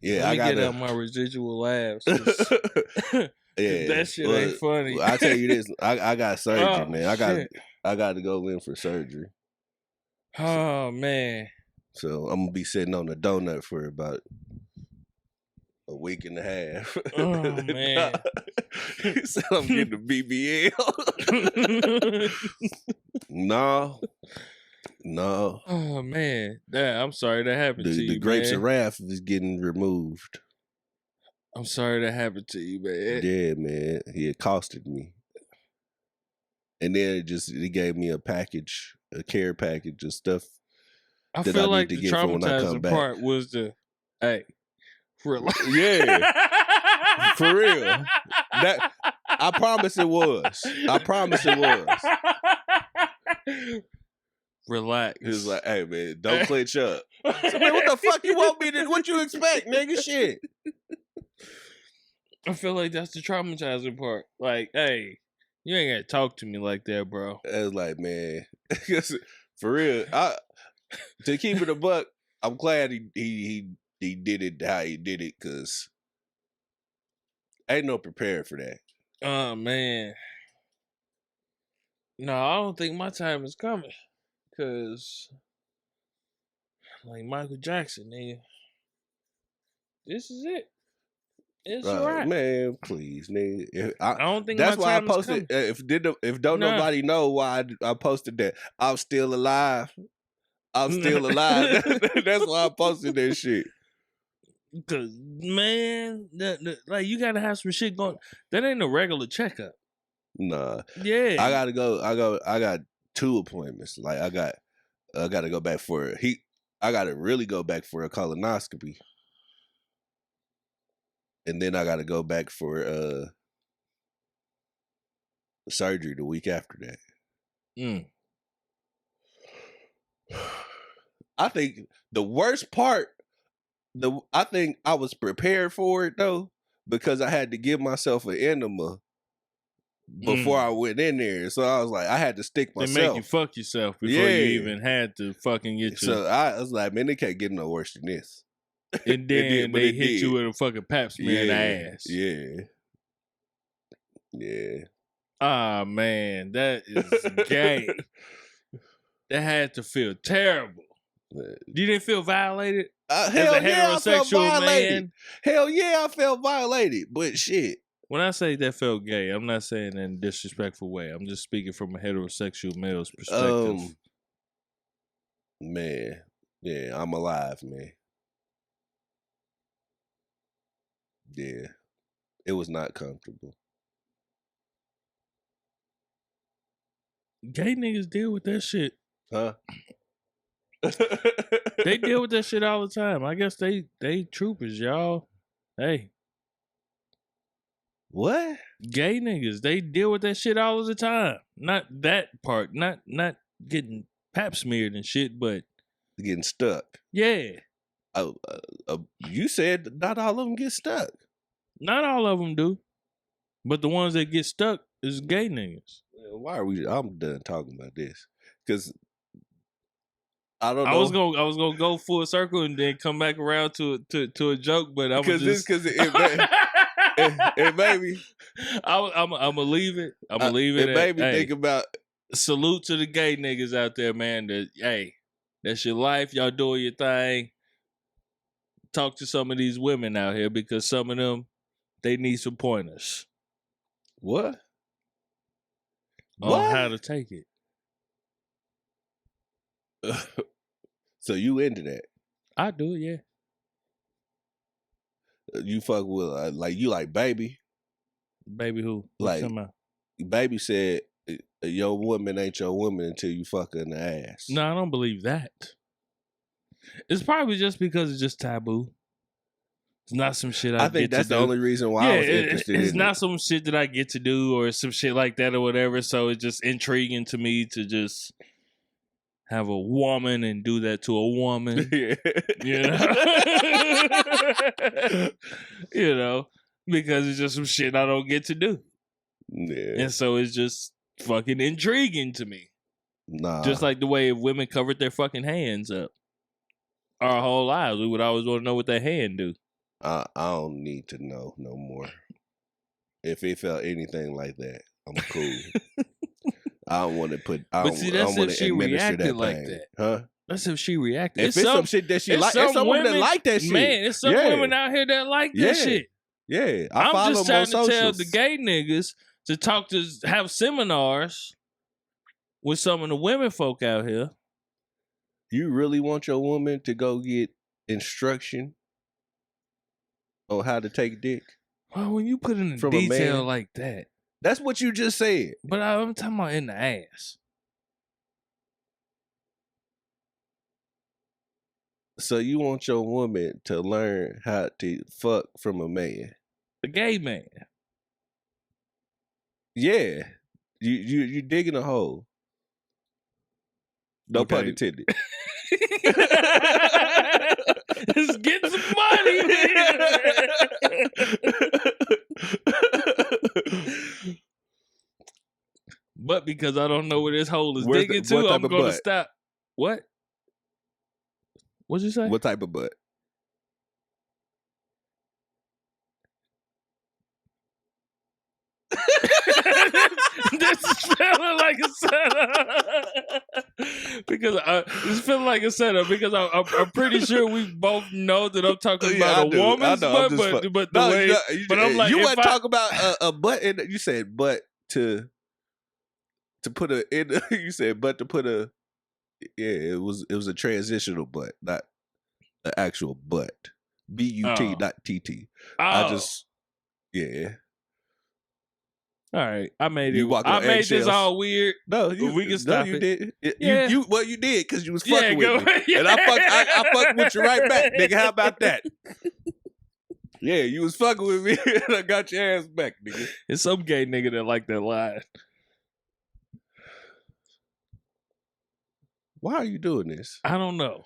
yeah, Let I me get out gotta. my residual laughs. 'Cause Yeah, that shit well, ain't funny. I tell you this, I got surgery, Oh, man. shit. I got to go in for surgery. Oh man. So I'm gonna be sitting on a donut for about a week and a half. Oh, man. He said I'm getting the BBL. No. Oh man. I'm sorry that happened to you. The grapes man. of wrath is getting removed. I'm sorry that happened to you, man. Yeah, man. He accosted me. And then it gave me a care package of stuff. I that feel I need like to the get for when I come traumatizing back. part was the relax. Yeah. For real. That I promise it was. I promise it was. Relax. He was like, hey man, don't clench up. So, man, what the fuck you want me to what you expect, nigga? Shit. I feel like that's the traumatizing part. Like, hey, you ain't gotta talk to me like that, bro. I was like, man. For real. To keep it a buck, I'm glad he did it how he did it, cause ain't no prepared for that. Oh man. No, I don't think my time is coming. Cause like Michael Jackson, nigga. This is it. It's right. Man, please, nigga. I don't think that's my why I time is posted. coming. If don't Nah. nobody know why I posted that, I'm still alive. I'm still alive. That's why I posted that shit. Cause man, like you gotta have some shit going. That ain't a regular checkup. Nah, Yeah, I gotta go. I got 2 appointments. Like I gotta go back for I gotta really go back for a colonoscopy, and then I gotta go back for surgery the week after that. I think the worst part, I think I was prepared for it though, because I had to give myself an enema before I went in there. So I was like, I had to stick they myself. make you fuck yourself before you Yeah. even had to fucking get you. So I was like, man, it can't get no worse than this. And then but they it hit did. you with a fucking pap smear in the ass. Yeah. Ah man, that is gay. That had to feel terrible. You didn't feel violated as Hell a yeah, I felt heterosexual violated. man? Hell yeah, I felt violated. But shit. When I say that felt gay, I'm not saying in a disrespectful way. I'm just speaking from a heterosexual male's perspective. Man, yeah, I'm alive, man. Yeah, it was not comfortable. Gay niggas deal with that shit. Huh? They deal with that shit all the time. I guess they troopers, y'all. Hey, What? gay niggas, they deal with that shit all of the time. Not that part, not getting pap smeared and shit, but Getting stuck. yeah, You said not all of them get stuck. not all of them do. But the ones that get stuck is gay niggas. Why are we? I'm done talking about this because I don't know. I was gonna go full circle and then come back around to a joke, but I'm because just it made me. I'm gonna leave it. I'm gonna leave it. It made me think about. Salute to the gay niggas out there, man. That hey, that's your life. Y'all doing your thing. Talk to some of these women out here because some of them they need some pointers What? on how to take it. So you into that? I do, yeah. You fuck with like you like baby? Baby, who? What Like you talking about? baby said, your woman ain't your woman until you fuck her in the ass. No, I don't believe that. It's probably just because it's just taboo. It's not some shit I think get that's to the do. only reason why I was interested it's in not it. some shit that I get to do or some shit like that or whatever. So it's just intriguing to me to just have a woman and do that to a woman. Yeah. You know? You know, because it's just some shit I don't get to do. Yeah. And so it's just fucking intriguing to me. Nah. Just like the way if women covered their fucking hands up. Our whole lives, we would always want to know what their hand do. I don't need to know no more. If it felt anything like that, I'm cool. I don't want to put. I But don't, see, I that's don't want if to she administer reacted that like thing. that. Huh? That's if she reacted. If it's some shit that she like, it's some women that like that shit. Man, it's some women out here that like that Yeah. shit. Yeah, I'm just trying to tell socials. the gay niggas to have seminars with some of the women folk out here. You really want your woman to go get instruction on how to take dick? Well, when you put in From a detail man? like that, That's what you just said. but I'm talking about in the ass. So you want your woman to learn how to fuck from a man? The gay man. Yeah, you digging a hole. No pun Okay. intended. Let's get some money, man. But because I don't know where this hole is Where's digging the- to, what type I'm of going to butt? stop. What? What'd you say? What type of butt? This is feeling like a setup. Because it's feeling like a setup because I'm pretty sure we both know that I'm talking Yeah, I about do. a woman's I know, I'm butt, just but the No, way, but I'm like, you if wasn't I- talking about a butt. You said butt to put a in. You said butt to put a. Yeah, it was a transitional butt, not an actual butt. BUT, Oh. not TT. Oh. I just yeah. All right, I made You it. walking I on made this eggshells. all weird. No, We can stop you it. did. Yeah. You did because you was Yeah, fucking go with me, ahead. and I fucked with you right back, nigga. How about that? Yeah, you was fucking with me, and I got your ass back, nigga. It's some gay nigga that like that line. Why are you doing this? I don't know.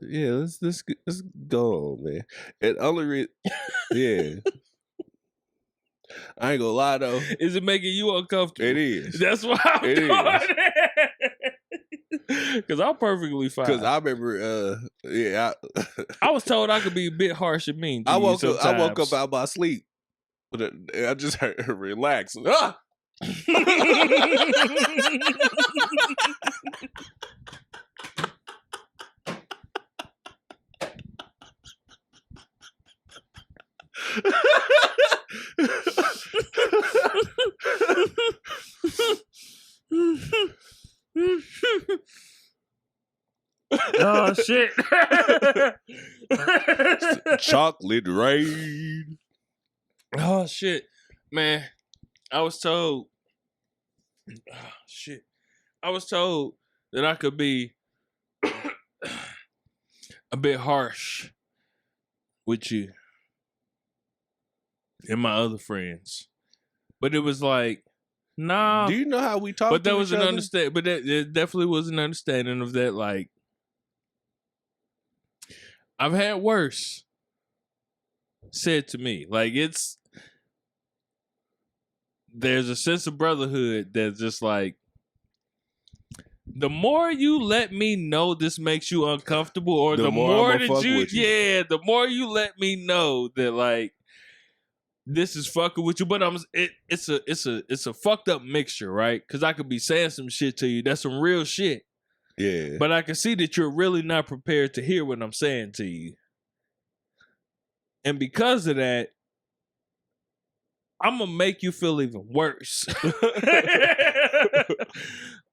Yeah, let's go on, man. And only yeah. I ain't gonna lie though. Is it making you uncomfortable? It is. That's why I'm It doing is. it. Because I'm perfectly fine. Because I remember, I was told I could be a bit harsh and mean to I you woke up sometimes. out of my sleep. But I just heard her relax. Ah! Oh shit. Chocolate rain. Oh shit. Man, I was told shit. I was told that I could be a bit harsh with you and my other friends. But it was like, nah. Do you know how we talk? But to there was each an other? understand. But there definitely was an understanding of that. Like, I've had worse said to me. Like, there's a sense of brotherhood that's just like, the more you let me know this makes you uncomfortable, or the more I'ma fuck with you. yeah, the more you let me know that like this is fucking with you. But it's a fucked up mixture, right? Because I could be saying some shit to you that's some real shit, Yeah. but I can see that you're really not prepared to hear what I'm saying to you, and because of that, I'm gonna make you feel even worse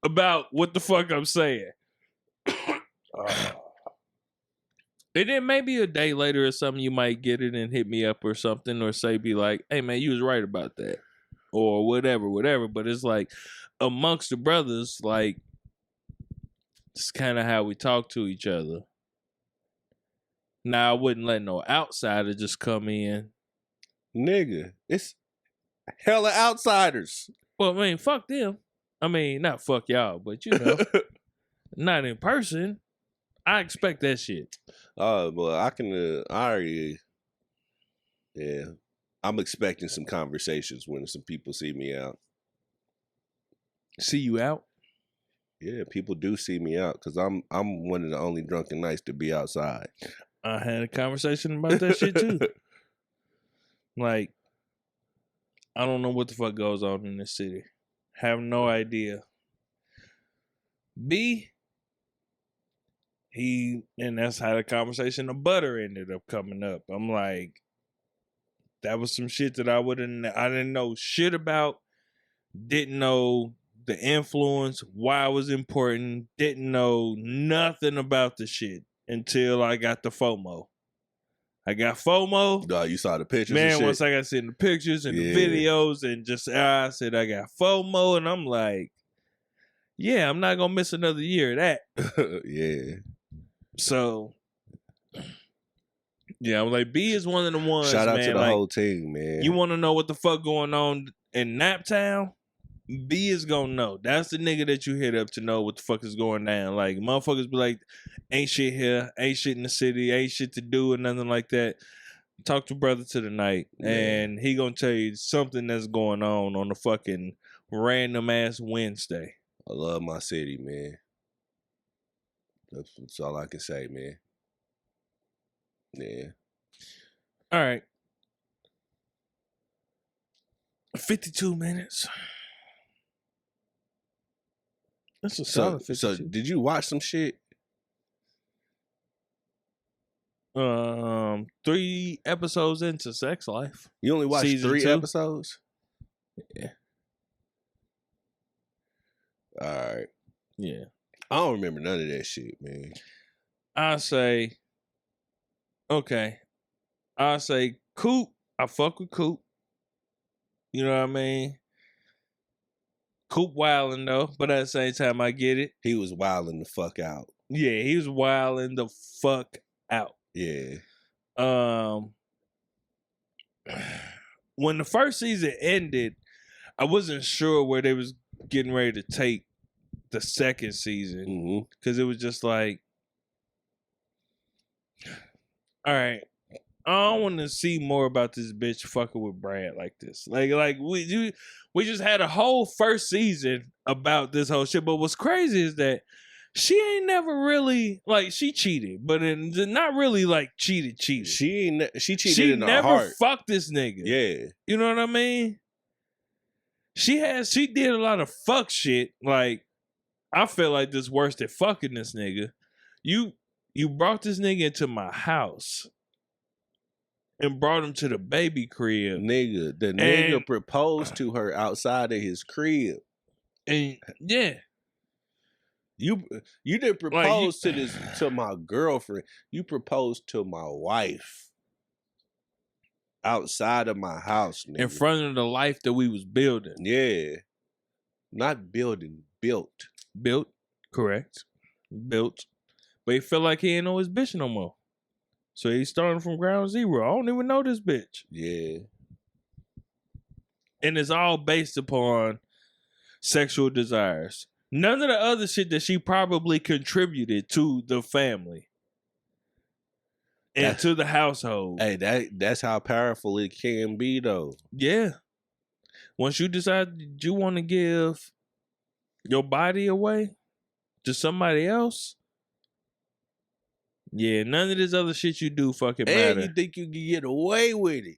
about what the fuck I'm saying. And then maybe a day later or something, you might get it and hit me up or something, or say, be like, hey man, you was right about that, or whatever. But it's like, amongst the brothers, like, it's kind of how we talk to each other. Now, I wouldn't let no outsider just come in. Nigga, it's hella outsiders. Well, I mean, fuck them. I mean, not fuck y'all, but you know, not in person. I expect that shit. Well, I already, yeah. I'm expecting some conversations when some people see me out. See you out? Yeah, people do see me out because I'm one of the only drunken nights to be outside. I had a conversation about that shit too. Like, I don't know what the fuck goes on in this city. Have no idea. B, and that's how the conversation of butter ended up coming up. I'm like, that was some shit that I didn't know shit about. Didn't know the influence, why it was important. Didn't know nothing about the shit until I got the FOMO. I got FOMO. Oh, you saw the pictures, Man, and shit? once I got seeing the pictures and Yeah. the videos, and just I said I got FOMO, and I'm like, yeah, I'm not gonna miss another year of that. Yeah. So, yeah, I'm like, B is one of the ones. Shout out man, to the like, whole team, man. you want to know what the fuck going on in Naptown? B is gonna know. That's the nigga that you hit up to know what the fuck is going down. Like, motherfuckers be like, ain't shit here, ain't shit in the city, ain't shit to do or nothing like that. Talk to brother to the night, and he gonna tell you something that's going on a fucking random ass Wednesday. I love my city, man. That's all I can say, man. Yeah. All right. 52 minutes. That's a solid 52. So did you watch some shit? 3 episodes into Sex Life. You only watched Season 3 2? episodes? Yeah. All right. Yeah. I don't remember none of that shit, man. I say, okay. I say Coop. I fuck with Coop. You know what I mean? Coop wilding though, but at the same time, I get it. He was wilding the fuck out. Yeah, he was wilding the fuck out. Yeah. When the first season ended, I wasn't sure where they was getting ready to take the second season, because it was just like, all right, I don't want to see more about this bitch fucking with Brad like this. Like we just had a whole first season about this whole shit. But what's crazy is that she ain't never really, like, she cheated, but not really like cheated. She cheated She in her never heart. fucked this nigga. Yeah. You know what I mean? She did a lot of fuck shit. Like, I feel like this worse than fucking this nigga. You brought this nigga into my house and brought him to the baby crib. Nigga proposed to her outside of his crib. And yeah. You didn't propose to my girlfriend. You proposed to my wife outside of my house, nigga. In front of the life that we was building. Yeah. Not building, built. Built, correct. Built. But he felt like he ain't know his bitch no more. So he's starting from ground zero. I don't even know this bitch. Yeah. And it's all based upon sexual desires. None of the other shit that she probably contributed to the family and to the household. Hey, that's how powerful it can be, though. Yeah. Once you decide that you want to give your body away to somebody else, yeah, none of this other shit you do fucking matter. And you think you can get away with it.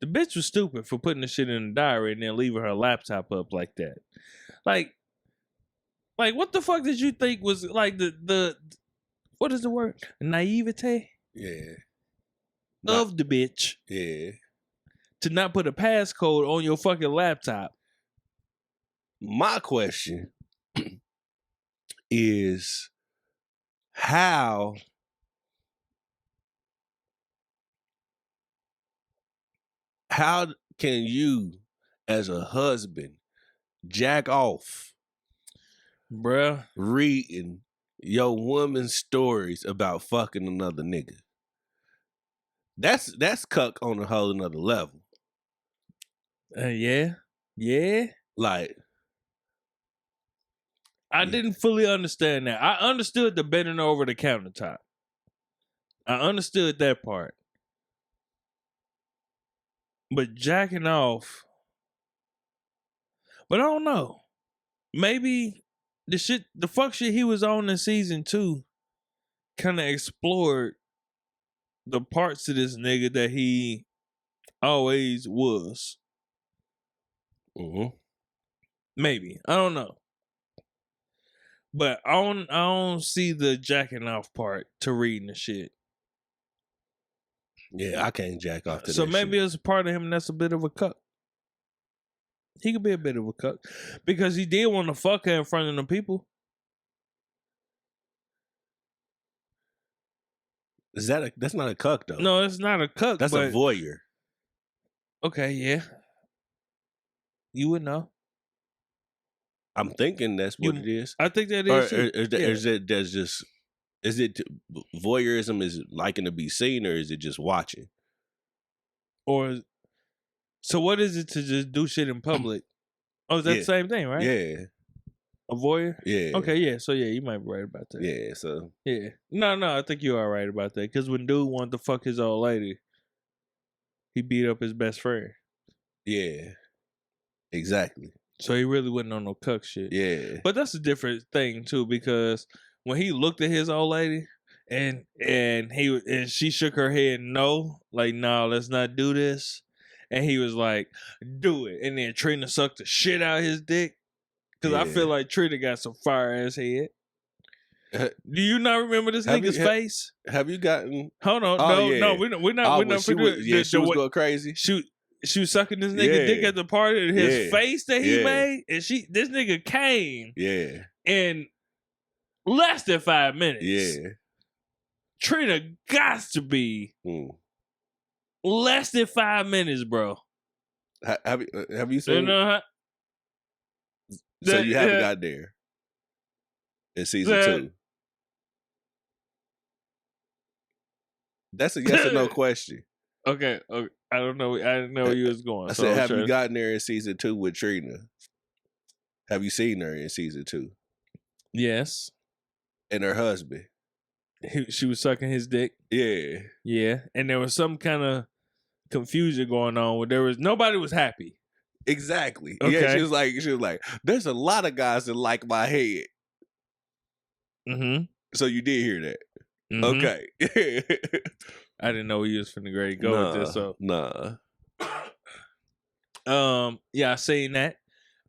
The bitch was stupid for putting the shit in the diary and then leaving her laptop up like that. Like what the fuck did you think was like the what is the word? Naivete? Yeah. Of the bitch Yeah. to not put a passcode on your fucking laptop. My question is how can you as a husband jack off Bruh. reading your woman's stories about fucking another nigga? That's cuck on a whole another level. Yeah. Like, I didn't fully understand that. I understood the bending over the countertop. I understood that part. But jacking off. But I don't know. Maybe the fuck shit he was on in season 2 kind of explored the parts of this nigga that he always was. Maybe. I don't know. But I don't see the jacking off part to reading the shit. Yeah, I can't jack off to So that maybe shit. it's a part of him that's a bit of a cuck. He could be a bit of a cuck. Because he did want to fuck her in front of the people. That's not a cuck though. No, it's not a cuck. That's a voyeur. Okay, yeah. You would know. I'm thinking that's what it is. I think that Or is. Too. Is it voyeurism is liking to be seen, or is it just watching? Or so what is it to just do shit in public? Oh, is that the same thing, right? Yeah. A voyeur? Yeah. Okay, yeah. So yeah, you might be right about that. Yeah, so Yeah. No, I think you are right about that. Because when dude wanted to fuck his old lady, he beat up his best friend. yeah. Exactly. So he really wasn't on no cuck shit. Yeah. But that's a different thing too, because when he looked at his old lady and she shook her head no, like, no, let's not do this. And he was like, do it. And then Trina sucked the shit out of his dick. Because I feel like Trina got some fire ass head. Do you not remember this nigga's face? Have you gotten? Hold on, we're not. She was going crazy. She was sucking this nigga dick at the party. His face that he made, and this nigga came. Yeah. In less than 5 minutes. Yeah. Trina got to be less than 5 minutes, bro. Have you seen? So you haven't got there in season 2. That's a yes or no question. Okay. I don't know. I didn't know where you was going. I said, have you gotten there in season 2 with Trina? Have you seen her in season 2? Yes. And her husband. She was sucking his dick. Yeah. Yeah. And there was some kind of confusion going on where nobody was happy. Exactly. Okay. Yeah, she was like, there's a lot of guys that like my head. Mm-hmm. So you did hear that. Mm-hmm. Okay. I didn't know he was finna grade go with this. So yeah, I seen that.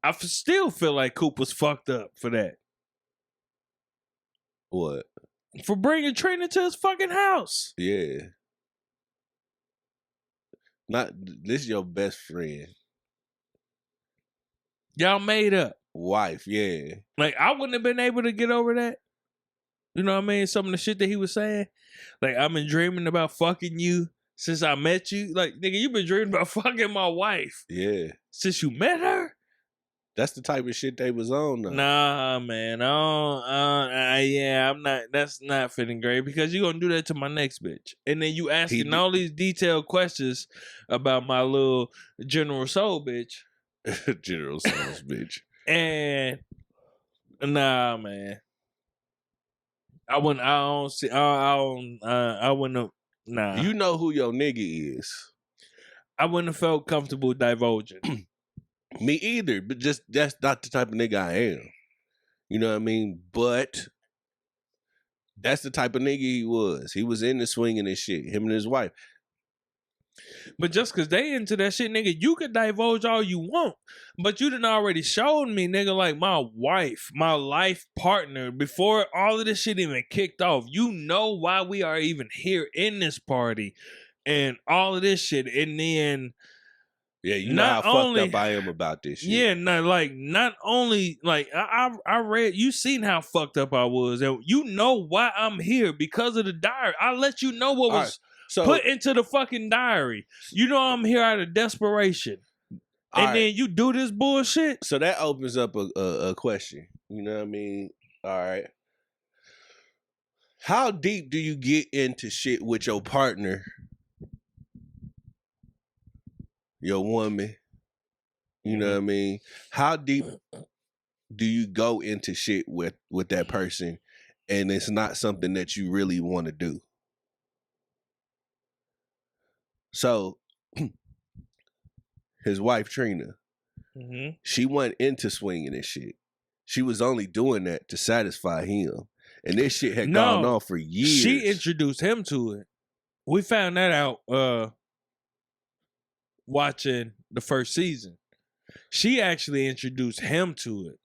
I still feel like Coop was fucked up for that. What? For bringing Trina to his fucking house. Yeah. This is your best friend. Y'all made up. wife, yeah. Like, I wouldn't have been able to get over that. You know what I mean? Some of the shit that he was saying. Like, I've been dreaming about fucking you since I met you. Like, nigga, you been dreaming about fucking my wife. Yeah. Since you met her? That's the type of shit they was on though. Nah, man. I'm not. That's not fitting great because you gonna do that to my next bitch, and then you asking all these detailed questions about my little General Soul bitch. General Soul's bitch. And nah, man. I wouldn't. I don't see. I wouldn't have. Nah. You know who your nigga is. I wouldn't have felt comfortable divulging. Me either, but just that's not the type of nigga I am. You know what I mean? But that's the type of nigga he was. He was into swinging and shit. Him and his wife. But just because they into that shit, nigga, you could divulge all you want. But you done already showed me, nigga, like my wife, my life partner, before all of this shit even kicked off. You know why we are even here in this party and all of this shit. And then... Yeah, you know how fucked up I am about this shit. Yeah, not only like I read, you seen how fucked up I was, and you know why I'm here because of the diary. I let you know what was put into the fucking diary. You know I'm here out of desperation, and then you do this bullshit. So that opens up a question. You know what I mean? All right. How deep do you get into shit with your partner? Your woman, you know what I mean? How deep do you go into shit with that person and it's not something that you really want to do? So, his wife, Trina, she went into swinging and shit. She was only doing that to satisfy him. And this shit had gone on for years. She introduced him to it. We found that out watching the first season. She actually introduced him to it.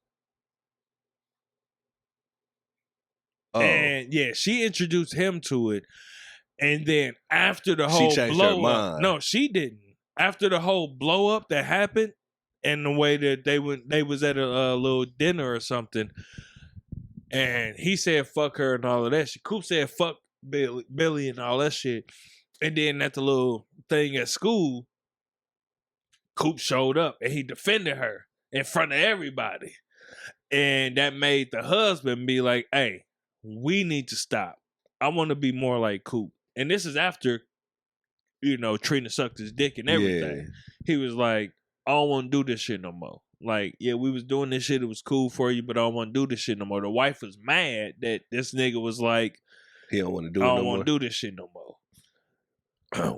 Oh. And yeah, she introduced him to it. And then after the whole blow up, no, she didn't. After the whole blow up that happened, and the way that they was at a little dinner or something, and he said fuck her and all of that shit. Coop said fuck Billy and all that shit. And then at the little thing at school, Coop showed up and he defended her in front of everybody. And that made the husband be like, hey, we need to stop. I want to be more like Coop. And this is after, you know, Trina sucked his dick and everything. Yeah. He was like, I don't want to do this shit no more. Like, yeah, we was doing this shit. It was cool for you, but I don't want to do this shit no more. The wife was mad that this nigga was like, he don't want to do it no more. I don't want to do this shit no more.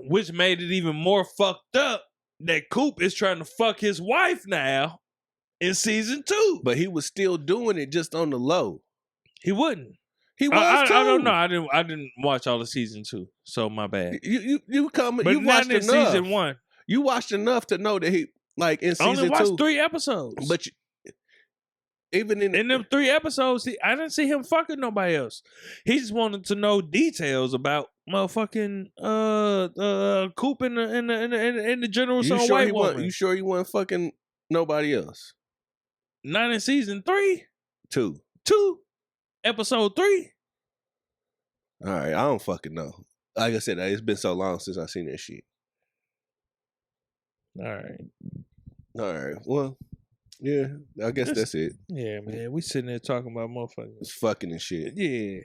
Which made it even more fucked up that Coop is trying to fuck his wife now in season 2. But he was still doing it just on the low. He wouldn't. He was too. I don't know. I didn't watch all of season 2, so my bad. You come. But you watched in enough. Season 1. You watched enough to know that he like in season 2. I only watched 3 episodes. But even in them 3 episodes, I didn't see him fucking nobody else. He just wanted to know details about motherfucking Coop in the General Soul white woman. You sure he wasn't fucking nobody else? Not in season 3. 2. Episode 3. All right, I don't fucking know. Like I said, it's been so long since I seen that shit. All right. Well, yeah, I guess that's it. Yeah, man. We sitting there talking about motherfuckers. It's fucking and shit. Yeah.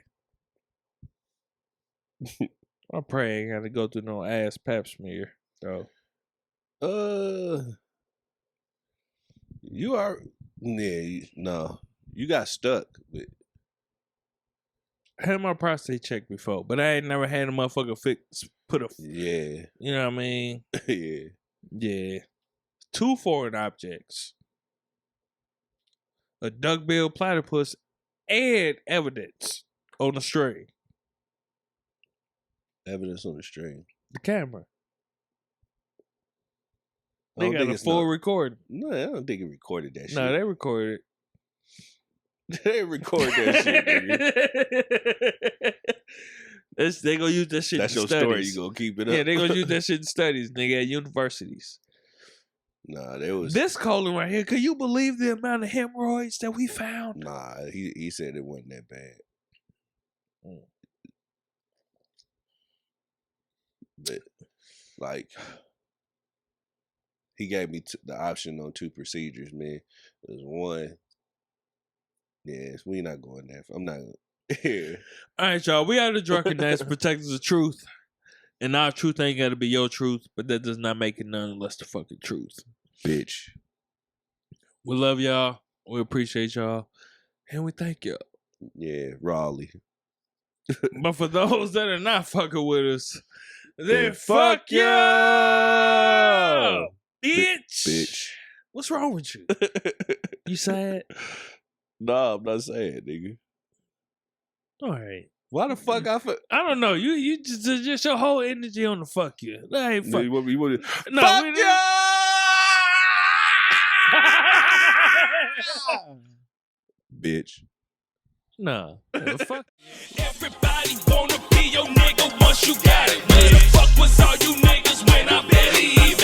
I pray I ain't got to go through no ass pap smear, though. You are... Yeah, no. You got stuck with... I had my prostate checked before, but I ain't never had a motherfucker put a... Yeah. You know what I mean? Yeah. Yeah. 2 foreign objects. A duckbill platypus and evidence on the string. Evidence on the string. The camera. They got a full recording. No, I don't think it recorded that shit. No, they recorded it. They recorded that shit, nigga. They gonna use that shit That's in your studies. story. You gonna keep it up. Yeah, they gonna use that shit in studies, nigga, at universities. Nah, there was This colon right here. Can you believe the amount of hemorrhoids that we found? Nah, he said it wasn't that bad. But like, he gave me the option on 2 procedures, man. There's one. Yes, we not going there. I'm not. All right, y'all. We are the Drunkenness Protectors of Truth. And our truth ain't got to be your truth, but that does not make it none less the fucking truth. Bitch. We love y'all. We appreciate y'all. And we thank y'all. Yeah, Raleigh. But for those that are not fucking with us, then fuck fuck y'all, bitch. Bitch. What's wrong with you? You sad? Nah, I'm not saying, nigga. All right. Why the fuck I don't know. You just your whole energy on the fuck you. Hey, fuck. You want me, No, fuck we- you! Bitch. Nah. Fuck. Everybody wanna be your nigga once you got it. Where the fuck was all you niggas when I barely even